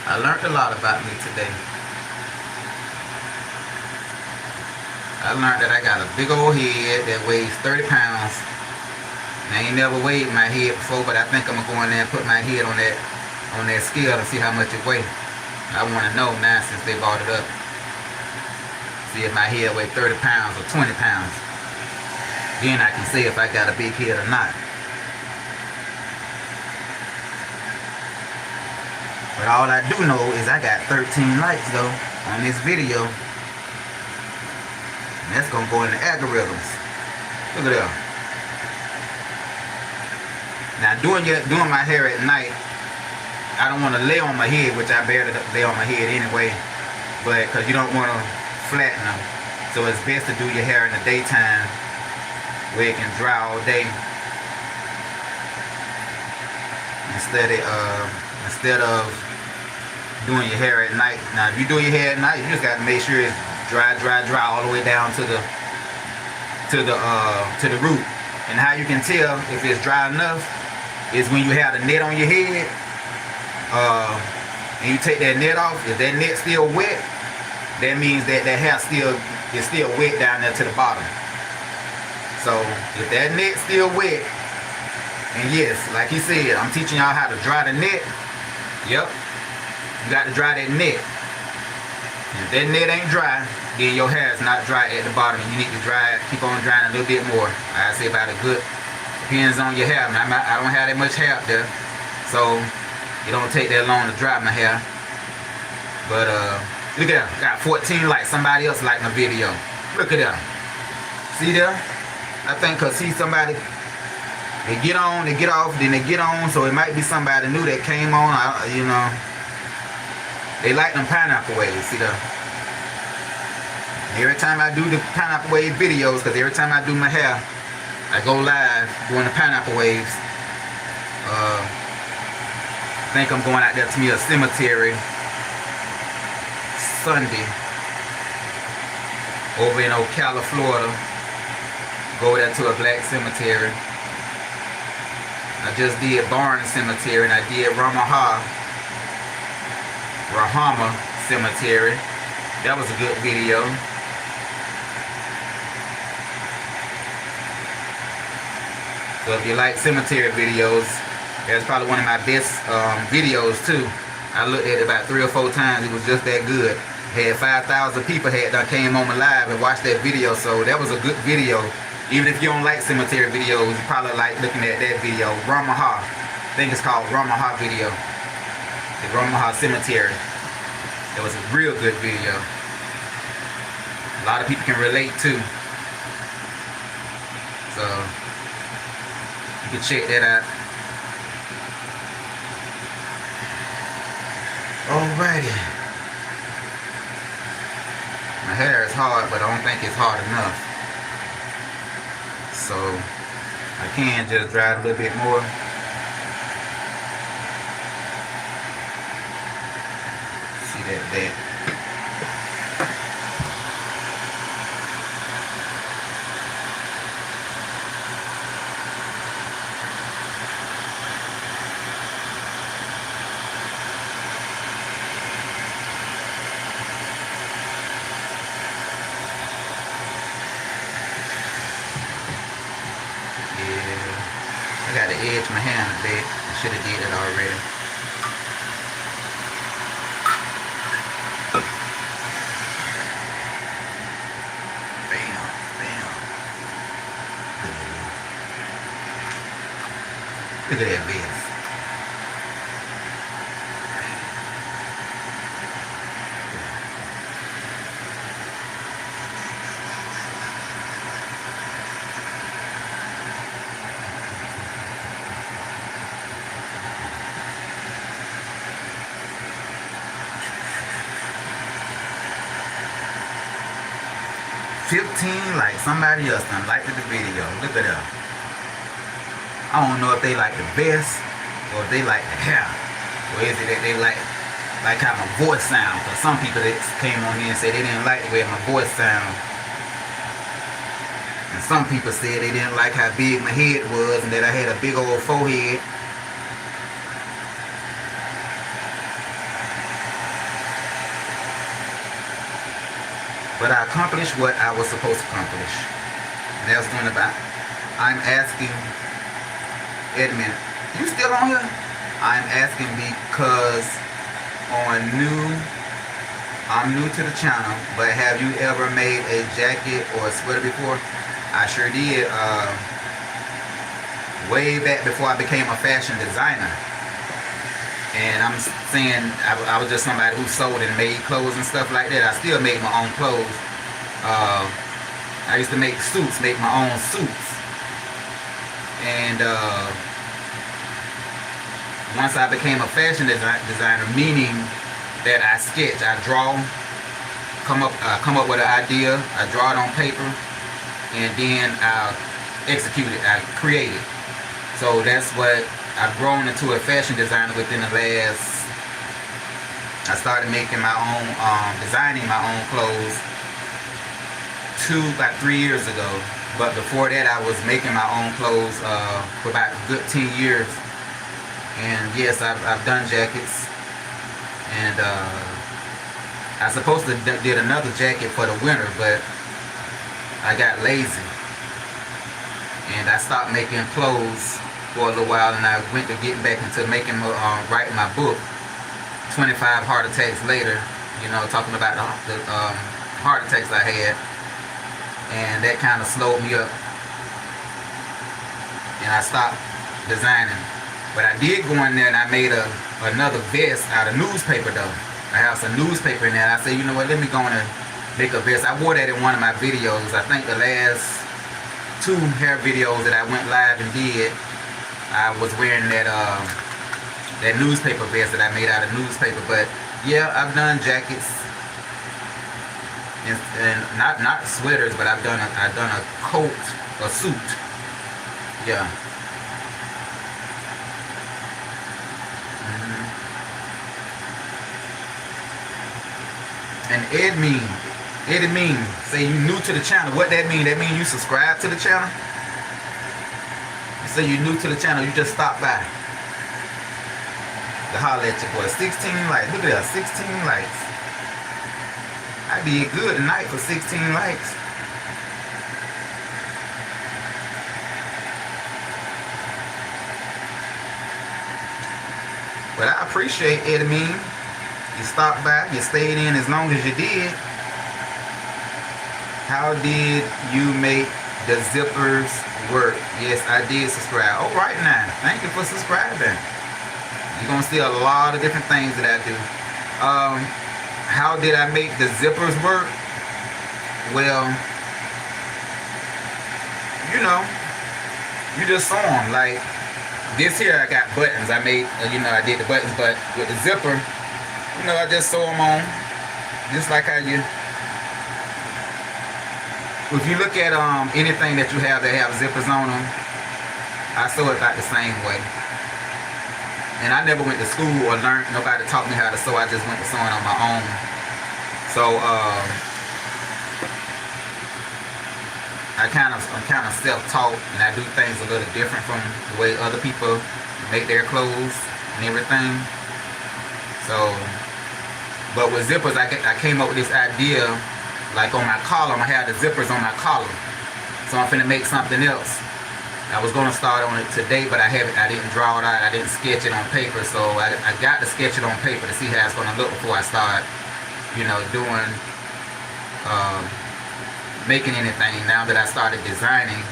I learned a lot about me today. I learned that I got a big old head that weighs 30 pounds. I ain't never weighed my head before, but I think I'm gonna go in there and put my head on that scale to see how much it weighs. I want to know now since they bought it up. See if my head weighs 30 pounds or 20 pounds. Then I can say if I got a big head or not. But all I do know is I got 13 likes though on this video. And that's gonna go in the algorithms. Look at that. Now doing my hair at night, I don't want to lay on my head, which I barely lay on my head anyway, but because you don't want to flatten them. So it's best to do your hair in the daytime where it can dry all day instead of doing your hair at night. Now if you do your hair at night, you just got to make sure it's dry all the way down to the root. And how you can tell if it's dry enough is when you have the net on your head, and you take that net off. If that net's still wet, that means that hair is still wet down there to the bottom. So if that net's still wet, and yes, like he said, I'm teaching y'all how to dry the net. Yep, you got to dry that net. And if that net ain't dry, then your hair is not dry at the bottom. You need to dry it, keep on drying a little bit more. I say about a good, depends on your hair. I don't have that much hair up there, so it don't take that long to dry my hair. But look at that, got 14 likes. Somebody else liked my video. Look at that. See there? I think cause see somebody, they get on, they get off, then they get on. So it might be somebody new that came on. You know, they like them pineapple waves. See there? Every time I do the pineapple wave videos, because every time I do my hair, I go live doing the pineapple waves. I think I'm going out there to me a cemetery Sunday over in Ocala, Florida. Go there to a black cemetery. I just did Barnes Cemetery and I did Rahama Cemetery. That was a good video. So if you like cemetery videos, that's probably one of my best videos too. I looked at it about 3 or 4 times. It was just that good. Had 5,000 people had done came on my live and watched that video, so that was a good video. Even if you don't like cemetery videos, you probably like looking at that video. Ramaha, I think it's called Ramaha video. The Ramaha Cemetery. It was a real good video. A lot of people can relate too. So you can check that out. Alrighty. My hair is hard, but I don't think it's hard enough. So I can just dry it a little bit more. See that. I got to edge my hand a bit. I should have did it already. Bam. Look at that base. Like somebody else done liked the video. Look at that. I don't know if they like the best or if they like the hair, or is it that they like how my voice sounds. Because some people that came on here and said they didn't like the way my voice sounds, and some people said they didn't like how big my head was and that I had a big old forehead. But I accomplished what I was supposed to accomplish. And that's doing about. I'm asking Edmund, you still on here? I'm asking because I'm new to the channel, but have you ever made a jacket or a sweater before? I sure did. Way back before I became a fashion designer. And I'm saying I was just somebody who sold and made clothes and stuff like that. I still make my own clothes. I used to make suits, make my own suits. And once I became a fashion designer, meaning that I sketch, I draw, come up with an idea, I draw it on paper, and then I execute it, I create it. So that's what I've grown into a fashion designer within the last. I started making my own, designing my own clothes about 3 years ago. But before that, I was making my own clothes for about a good 10 years. And yes, I've done jackets. And I supposed to did another jacket for the winter, but I got lazy. And I stopped making clothes for a little while, and I went to get back into making writing my book, 25 Heart Attacks Later, you know, talking about the heart attacks I had, and that kind of slowed me up, and I stopped designing. But I did go in there and I made another vest out of newspaper though. I have some newspaper in there, and I said, you know what, let me go in and make a vest. I wore that in one of my videos. I think the last 2 hair videos that I went live and did, I was wearing that newspaper vest that I made out of newspaper. But yeah, I've done jackets and not sweaters, but I've done a coat, a suit. Yeah. And Eddie mean, say you new to the channel. What that mean? That mean you subscribe to the channel? So you new to the channel, you just stop by to holler at your boy. 16 likes. Look at that, 16 likes. I did good tonight for 16 likes. But I appreciate Eddie Mean. You stopped by, you stayed in as long as you did. How did you make the zippers work? Yes, I did subscribe. All right now, thank you for subscribing. You're gonna see a lot of different things that I do. How did I make the zippers work? Well, you know, you just sew them. Like this here, I got buttons. I made, I did the buttons, but with the zipper, I just sew them on, just like how you. If you look at anything that you have that have zippers on them, I sew it about the same way. And I never went to school or learned. Nobody taught me how to sew. I just went to sewing on my own. So I'm kind of self-taught, and I do things a little different from the way other people make their clothes and everything. So, but with zippers, I came up with this idea. Like on my collar, I have the zippers on my collar. So I'm finna make something else. I was gonna start on it today, but I didn't draw it out. I didn't sketch it on paper. So I got to sketch it on paper to see how it's gonna look before I start, doing, making anything. Now that I started designing,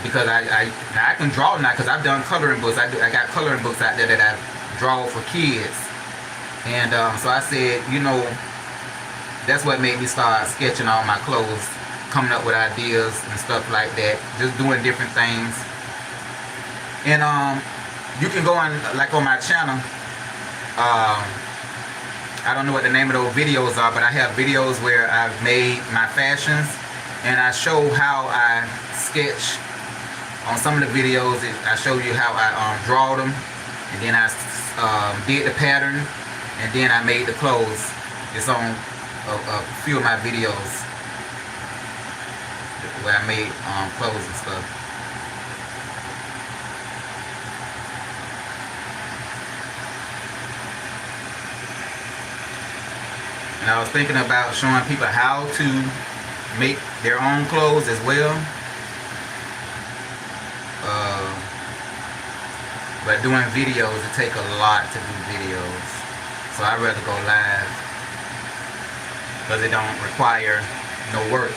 because I can draw now because I've done coloring books. I got coloring books out there that I draw for kids. And so I said, that's what made me start sketching all my clothes, coming up with ideas and stuff like that, just doing different things. And you can go on, like on my channel, I don't know what the name of those videos are, but I have videos where I've made my fashions, and I show how I sketch. On some of the videos, I show you how I draw them, and then I did the pattern, and then I made the clothes. It's on a few of my videos where I made clothes and stuff. And I was thinking about showing people how to make their own clothes as well. But doing videos, it takes a lot to do videos. So I'd rather go live, because it don't require no work.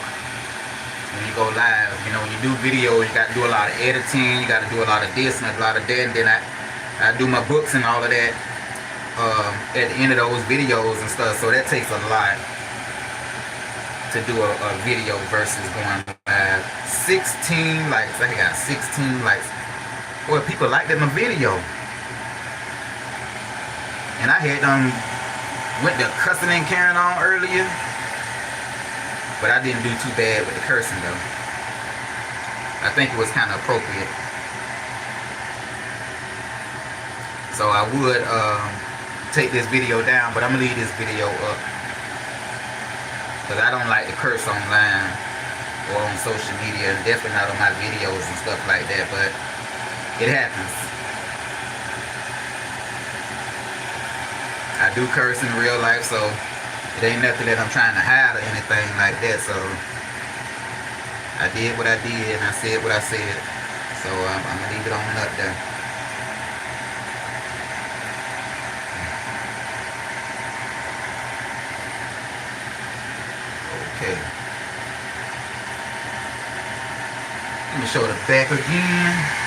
When you go live, when you do videos, you got to do a lot of editing, you got to do a lot of this and a lot of that, and then I do my books and all of that at the end of those videos and stuff. So that takes a lot to do a video versus going live. 16 likes, I got 16 likes. Boy, people liked it in the video. And I had went to cussing and carrying on earlier, but I didn't do too bad with the cursing though. I think it was kind of appropriate. So I would take this video down, but I'm gonna leave this video up because I don't like to curse online or on social media, and definitely not on my videos and stuff like that, but it happens. I do curse in real life, so it ain't nothing that I'm trying to hide or anything like that. So I did what I did and I said what I said. So I'm gonna leave it on up there. Okay. Let me show the back again.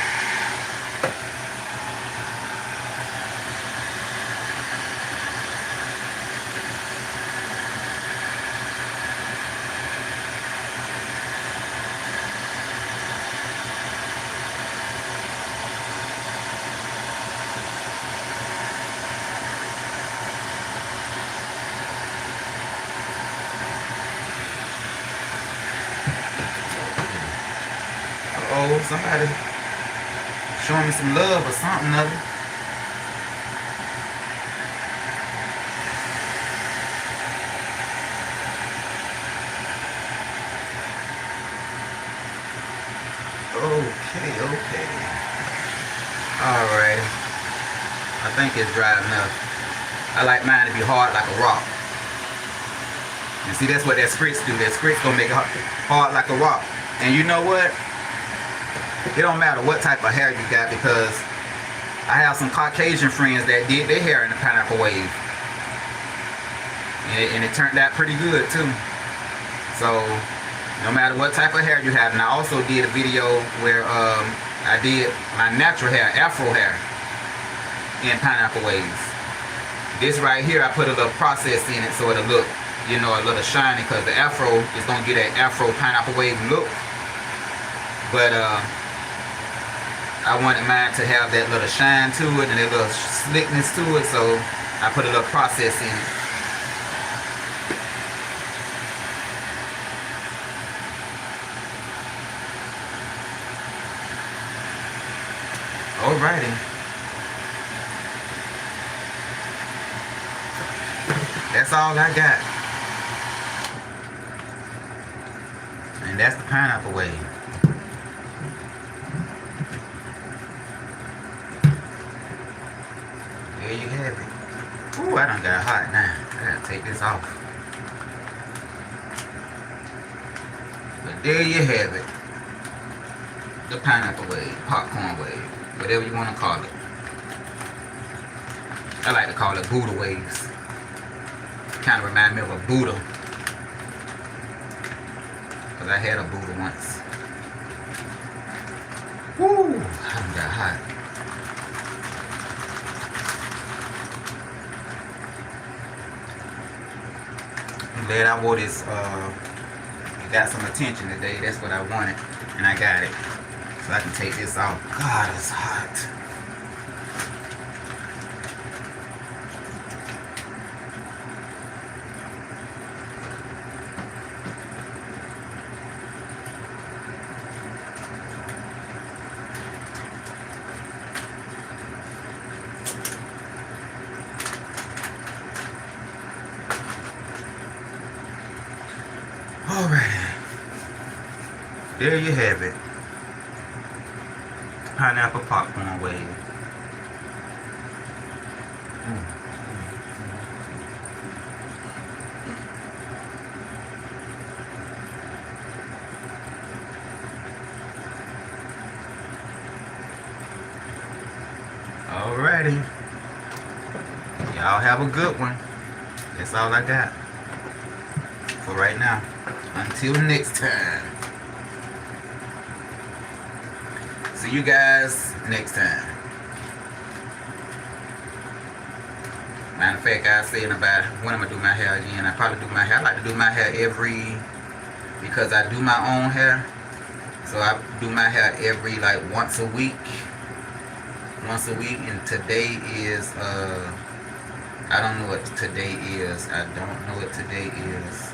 Oh, somebody showing me some love or something other. Okay. Alright. I think it's dry enough. I like mine to be hard like a rock. You see, that's what that spritz do. That spritz gonna make it hard like a rock. And you know what? It don't matter what type of hair you got, because I have some Caucasian friends that did their hair in the pineapple wave. And it turned out pretty good too. So no matter what type of hair you have. And I also did a video where I did my natural hair, afro hair, in pineapple waves. This right here, I put a little process in it so it'll look, you know, a little shiny, because the afro is going to get that afro pineapple wave look. But I wanted mine to have that little shine to it and that little slickness to it, so I put a little process in it. Alrighty. That's all I got. And that's the pineapple wave. There you have it. Ooh, I done got hot now. I gotta take this off. But there you have it. The pineapple wave, popcorn wave, whatever you want to call it. I like to call it Buddha waves. Kind of remind me of a Buddha. Because I had a Buddha once. Woo! I done got hot. I'm glad I wore this. It got some attention today. That's what I wanted. And I got it. So I can take this off. God, it's hot. Alright. There you have it. Pineapple popcorn wave. Alrighty. Y'all have a good one. That's all I got for right now. Until next time. See you guys next time. Matter of fact, I was saying about when I'm going to do my hair again. I probably do my hair. I like to do my hair because I do my own hair. So I do my hair every, like, once a week. Once a week. And today is, I don't know what today is. I don't know what today is.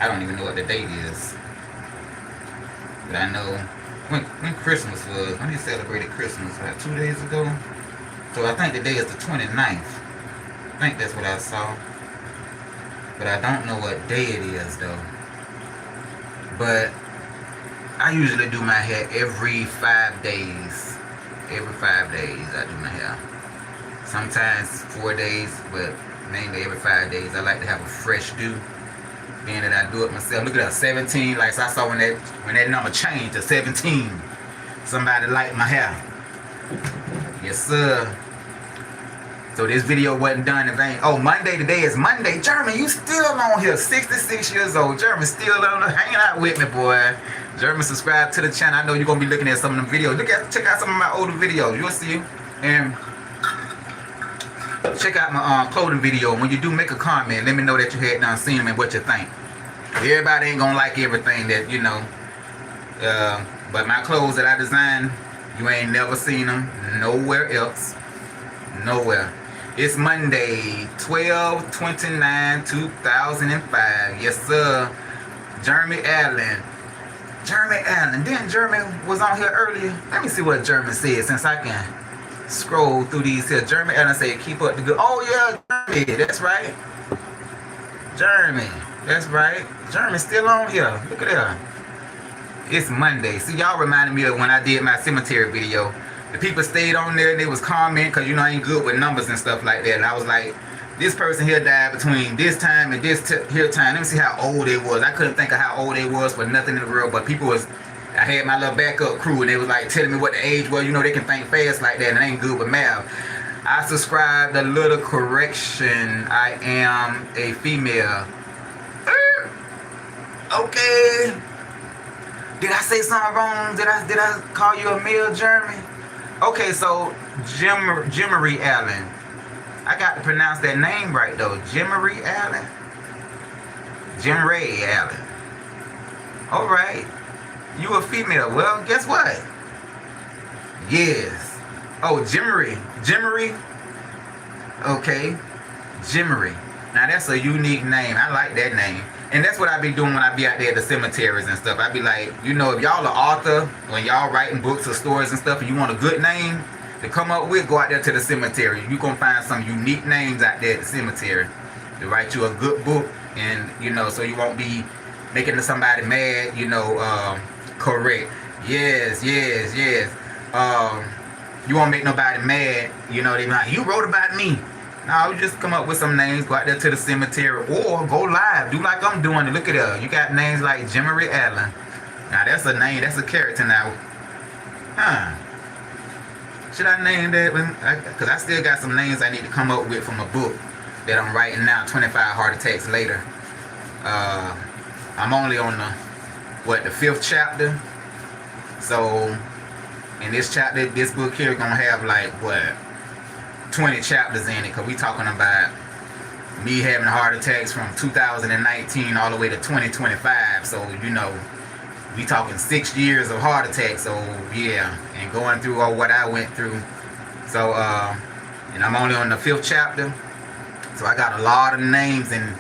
I don't even know what the date is. But I know when Christmas was, when they celebrated Christmas, like 2 days ago. So I think the day is the 29th. I think that's what I saw. But I don't know what day it is though. But I usually do my hair every 5 days. Every 5 days I do my hair. Sometimes 4 days, but mainly every 5 days. I like to have a fresh do. Being that I do it myself. Look at that, 17. Like so I saw when that number changed to 17. Somebody liked my hair. Yes, sir. So this video wasn't done in vain. Oh, Monday. Today is Monday. Jeremy, you still on here. 66 years old. Jeremy still on here hanging out with me, boy. Jeremy, subscribe to the channel. I know you're gonna be looking at some of them videos. Check out some of my older videos. You'll see. And check out my clothing video. When you do make a comment, let me know that you had done seen them and what you think. Everybody ain't gonna like everything that, you know. But my clothes that I design, you ain't never seen them nowhere else. Nowhere. It's Monday, 12/29/2005. Yes, sir. Jeremy Allen. Jeremy Allen. Then Jeremy was on here earlier. Let me see what Jeremy said since I can scroll through these here. Jeremy Allen said, keep up the good. Oh, yeah, Jeremy. That's right. Jeremy. That's right. Jeremy's still on here. Look at that. It's Monday. See, y'all reminded me of when I did my cemetery video. The people stayed on there and they was commenting because, you know, I ain't good with numbers and stuff like that. And I was like, this person here died between this time and this here time. Let me see how old they was. I couldn't think of how old they was for nothing in the world. But people was I had my little backup crew, and they was like telling me what the age was. You know, they can think fast like that, and they ain't good with math. I subscribed a little correction. I am a female. Okay. Did I say something wrong? Did I call you a male, Jeremy? Okay, so Jimmery Allen. I got to pronounce that name right though. Jimmery Allen. Jimray Allen. All right. You a female. Well, guess what? Yes. Oh, Jimmery. Jimmery. Okay. Jimmery. Now that's a unique name. I like that name. And that's what I be doing when I be out there at the cemeteries and stuff. I be like, you know, if y'all are author, when y'all writing books or stories and stuff, and you want a good name to come up with, go out there to the cemetery. You gonna find some unique names out there at the cemetery to write you a good book, and you know, so you won't be making somebody mad. You know, correct. Yes. You won't make nobody mad. You know, they be like, you wrote about me. No, you just come up with some names, go out there to the cemetery, or go live, do like I'm doing. Look at that. You got names like Jimmery Allen. Now that's a name, that's a character now. Huh. Should I name that? Because I still got some names I need to come up with from a book that I'm writing now, 25 Heart Attacks Later. I'm only on the 5th chapter. So, in this chapter, this book here gonna have like, 20 chapters in it, because we talking about me having heart attacks from 2019 all the way to 2025. So, you know, we talking 6 years of heart attacks. So, yeah, and going through all what I went through. So, and I'm only on the 5th chapter. So, I got a lot of names. And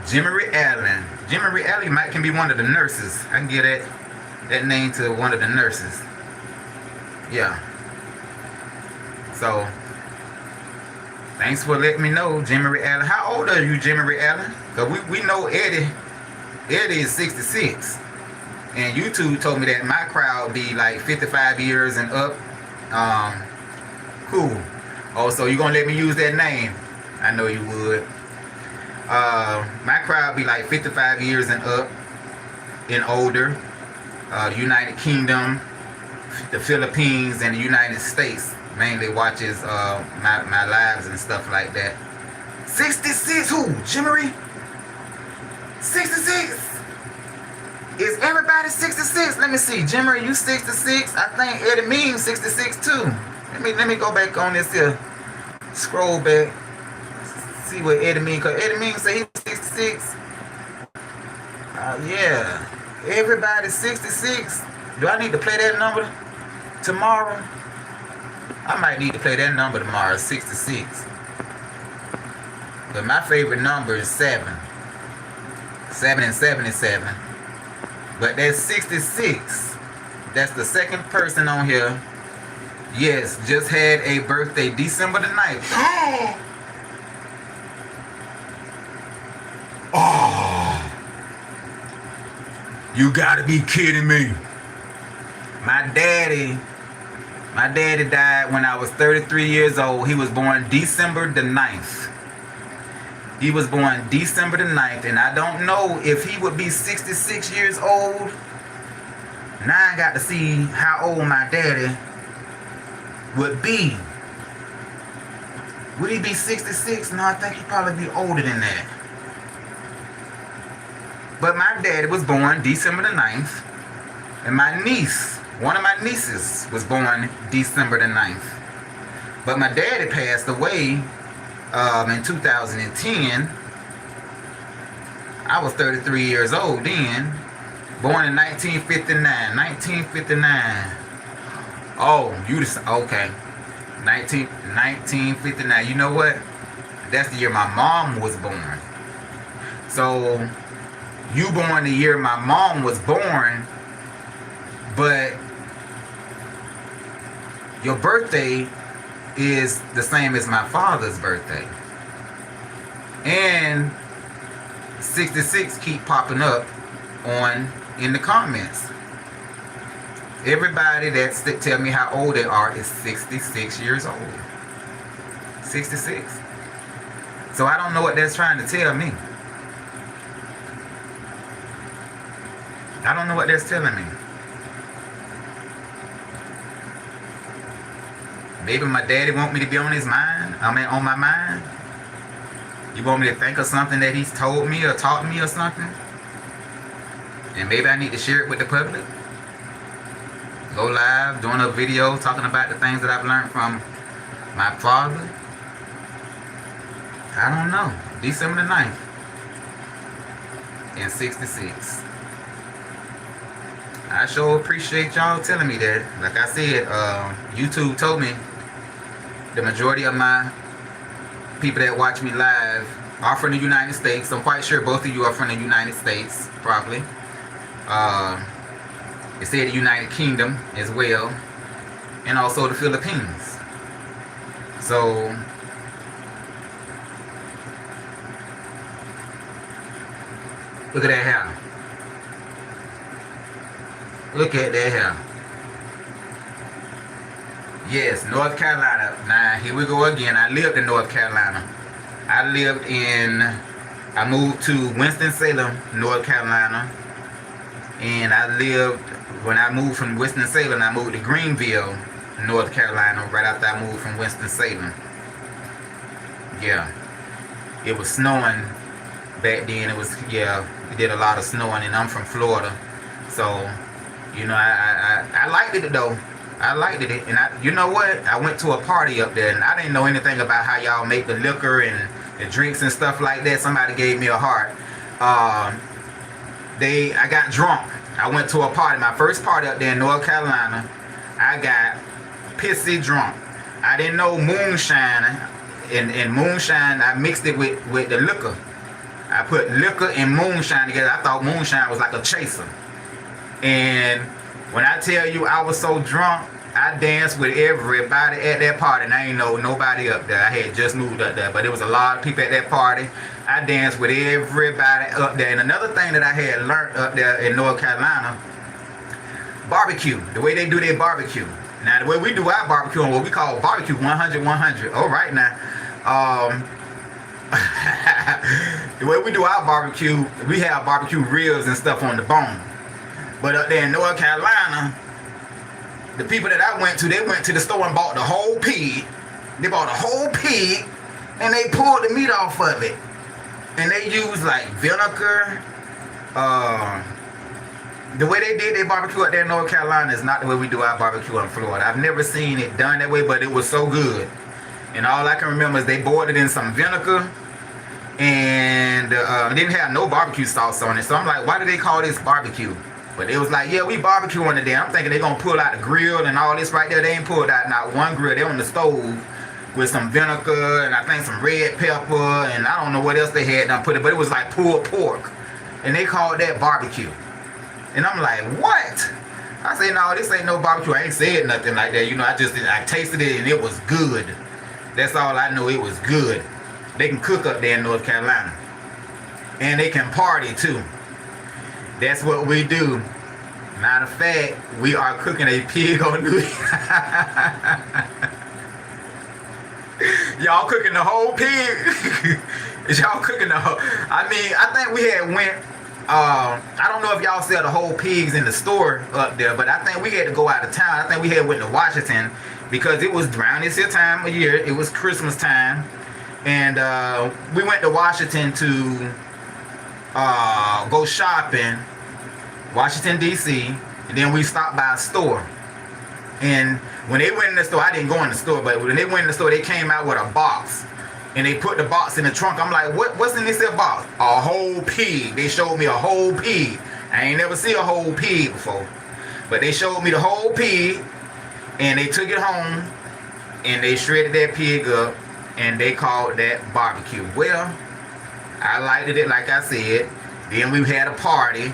Jimmery Allen. Jimmery Allen can be one of the nurses. I can give that name to one of the nurses. Yeah. So, thanks for letting me know, Jimmery Allen. How old are you, Jimmery Allen? Because we know Eddie is 66. And YouTube told me that my crowd be like 55 years and up. Cool. Oh, so you going to let me use that name? I know you would. My crowd be like 55 years and up and older. The United Kingdom, the Philippines, and the United States mainly watches my lives and stuff like that. 66? Who? Jimmery? 66? Is everybody 66? Let me see. Jimmery, you 66? I think Eddie Means 66 too. Let me go back on this here. Scroll back. See what Eddie Means. Because Eddie Means say he's 66. Yeah. Everybody's 66. Do I need to play that number tomorrow? I might need to play that number tomorrow, 66. But my favorite number is 7. 7 and 77. But that's 66. That's the second person on here. Yes, just had a birthday, December the 9th. Oh, you gotta be kidding me. My daddy died when I was 33 years old. He was born December the 9th. He was born December the 9th, and I don't know if he would be 66 years old. Now I got to see how old my daddy would be. Would he be 66? No, I think he'd probably be older than that. But my daddy was born December the 9th, and my niece, one of my nieces, was born December the 9th. But my daddy passed away in 2010. I was 33 years old then. Born in 1959. 1959. Oh, you just, okay. 1959. You know what? That's the year my mom was born. So, you born the year my mom was born, but your birthday is the same as my father's birthday. And 66 keep popping up in the comments. Everybody that tell me how old they are is 66 years old. 66. So I don't know what that's trying to tell me. I don't know what that's telling me. Maybe my daddy want me to be on his mind. I mean, on my mind. You want me to think of something that he's told me or taught me or something? And maybe I need to share it with the public. Go live, doing a video talking about the things that I've learned from my father. I don't know. December the 9th in 66. I sure appreciate y'all telling me that. Like I said, YouTube told me the majority of my people that watch me live are from the United States. I'm quite sure both of you are from the United States, probably. It said the United Kingdom as well, and also the Philippines. So look at that hair. Look at that hair. Yes, North Carolina. Now, here we go again. I lived in North Carolina. I moved to Winston-Salem, North Carolina. And when I moved from Winston-Salem, I moved to Greenville, North Carolina, right after I moved from Winston-Salem. Yeah. It was snowing back then. It did a lot of snowing, and I'm from Florida. So, I liked it though. I liked it, and you know what? I went to a party up there, and I didn't know anything about how y'all make the liquor and the drinks and stuff like that. Somebody gave me a heart. I got drunk. I went to a party, my first party up there in North Carolina. I got pissy drunk. I didn't know moonshine, and moonshine, I mixed it with the liquor. I put liquor and moonshine together. I thought moonshine was like a chaser. And when I tell you I was so drunk, I danced with everybody at that party, and I ain't know nobody up there. I had just moved up there, but there was a lot of people at that party. I danced with everybody up there. And another thing that I had learned up there in North Carolina, barbecue, the way they do their barbecue. Now, the way we do our barbecue, and what we call barbecue 100-100. All right, now. The way we do our barbecue, we have barbecue ribs and stuff on the bone. But up there in North Carolina, the people that I went to, they went to the store and bought the whole pig. They bought a whole pig, and they pulled the meat off of it. And they used like vinegar. The way they did their barbecue up there in North Carolina is not the way we do our barbecue in Florida. I've never seen it done that way, but it was so good. And all I can remember is they boiled it in some vinegar, and didn't have no barbecue sauce on it. So I'm like, why do they call this barbecue? But it was like, yeah, we barbecue on the day. I'm thinking they're going to pull out the grill and all this right there. They ain't pulled out not one grill. They're on the stove with some vinegar and I think some red pepper and I don't know what else they had done put it, but it was like pulled pork. And they called that barbecue. And I'm like, what? I said, no, this ain't no barbecue. I ain't said nothing like that. I tasted it and it was good. That's all I know. It was good. They can cook up there in North Carolina. And they can party too. That's what we do. Matter of fact, we are cooking a pig on New Year. Y'all cooking the whole pig? Y'all cooking the whole... I think we had went... I don't know if y'all sell the whole pigs in the store up there, but I think we had to go out of town. I think we had went to Washington because it was around this here time of year. It was Christmas time. And we went to Washington to go shopping, Washington, D.C., and then we stopped by a store. And when they went in the store, I didn't go in the store, but when they went in the store, they came out with a box. And they put the box in the trunk. I'm like, what's in this here box? A whole pig. They showed me a whole pig. I ain't never seen a whole pig before. But they showed me the whole pig, and they took it home, and they shredded that pig up, and they called that barbecue. Well, I liked it, like I said. Then we had a party,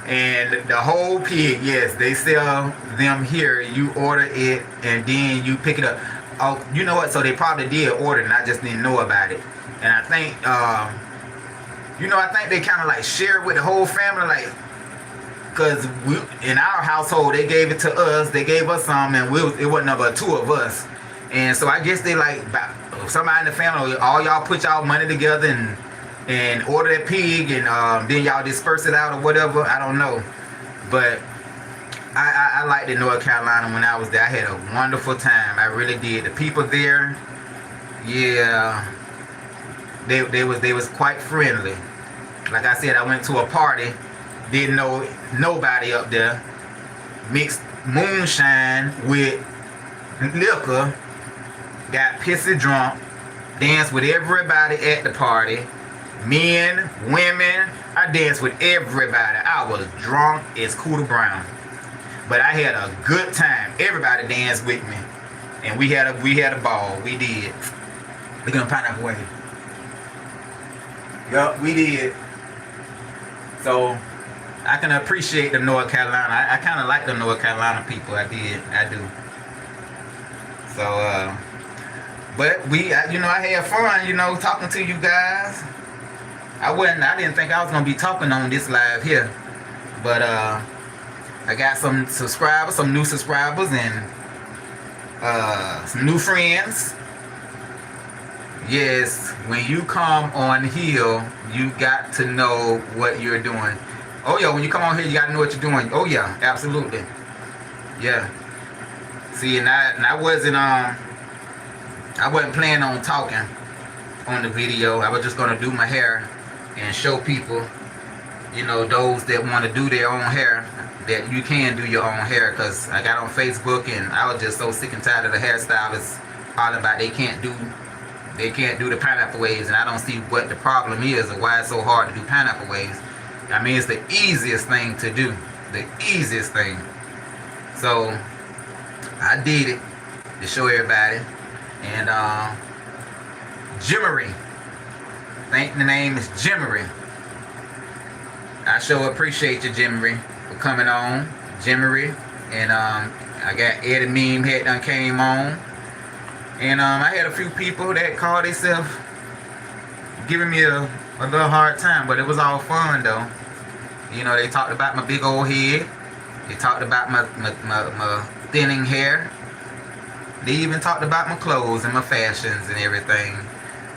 and the whole pig, yes, they sell them here. You order it, and then you pick it up. Oh, you know what? So they probably did order it, and I just didn't know about it. And I think, I think they kind of like share it with the whole family, like, because in our household, they gave it to us. They gave us some, and it wasn't but two of us. And so I guess they like, somebody in the family, all y'all put y'all money together and order that pig, and then y'all disperse it out or whatever. I don't know. But I liked it, North Carolina. When I was there, I had a wonderful time. I really did. The people there, yeah, they was quite friendly. Like I said, I went to a party, didn't know nobody up there. Mixed moonshine with liquor, got pissy drunk, danced with everybody at the party. Men, women, I danced with everybody. I was drunk as Cooter Brown. But I had a good time. Everybody danced with me. And we had a ball. We did. Look at them pineapple way. Yup, we did. So I can appreciate the North Carolina. I kind of like the North Carolina people. I do. So, but I had fun, talking to you guys. I didn't think I was going to be talking on this live here. But, I got some subscribers, some new subscribers, and, some new friends. Yes, when you come on here, you got to know what you're doing. Oh yeah, when you come on here, you got to know what you're doing. Oh yeah, absolutely. Yeah. See, and I wasn't planning on talking on the video. I was just gonna do my hair and show people, those that want to do their own hair, that you can do your own hair. Cause I got on Facebook and I was just so sick and tired of the hairstylists hollering about they can't do the pineapple waves, and I don't see what the problem is or why it's so hard to do pineapple waves. I mean, it's the easiest thing to do. The easiest thing. So, I did it to show everybody. And, Jimmery. I think the name is Jimmery. I sure appreciate you, Jimmery, for coming on. Jimmery. And, I got Eddie Meme Head done came on. And, I had a few people that called themselves giving me a little hard time, but it was all fun though. They talked about my big old head. They talked about my thinning hair. They even talked about my clothes and my fashions and everything.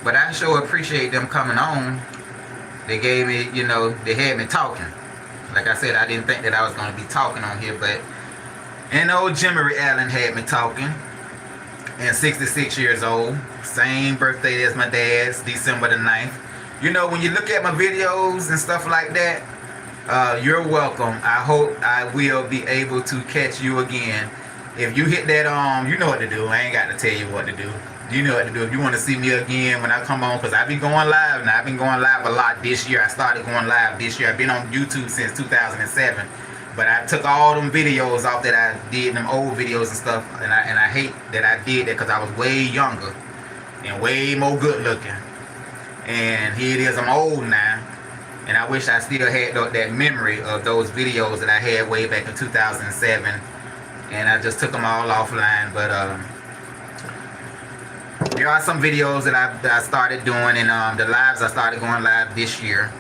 But I sure appreciate them coming on. They gave me, they had me talking. Like I said, I didn't think that I was going to be talking on here, but old Jimmery Allen had me talking. And 66 years old. Same birthday as my dad's, December the 9th. When you look at my videos and stuff like that, you're welcome. I hope I will be able to catch you again. If you hit that, you know what to do. I ain't got to tell you what to do. You know what to do. If you want to see me again when I come on, because I've been going live now. I've been going live a lot this year. I started going live this year. I've been on YouTube since 2007. But I took all them videos off that I did, them old videos and stuff. And I hate that I did that because I was way younger and way more good looking. And here it is, I'm old now. And I wish I still had that memory of those videos that I had way back in 2007. And I just took them all offline. But there are some videos that I started doing, and the lives I started going live this year.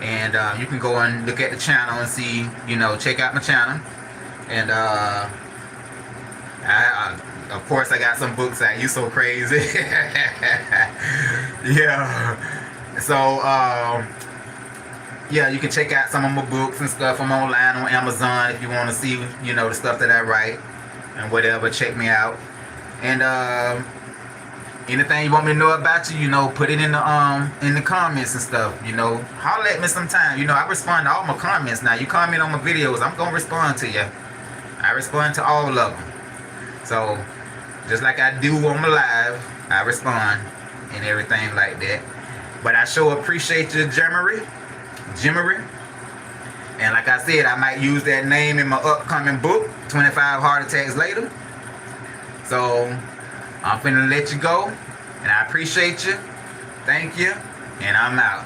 And you can go and look at the channel and see, check out my channel. And of course I got some books out. You so crazy. Yeah. So yeah, you can check out some of my books and stuff. I'm online on Amazon if you want to see, the stuff that I write and whatever. Check me out. And anything you want me to know about you, put it in the comments and stuff. Holler at me sometime. I respond to all my comments now. You comment on my videos, I'm gonna respond to you. I respond to all of them. So just like I do on my live, I respond and everything like that. But I sure appreciate you, Jimmery. And like I said, I might use that name in my upcoming book, 25 Heart Attacks Later. So I'm finna let you go. And I appreciate you. Thank you. And I'm out.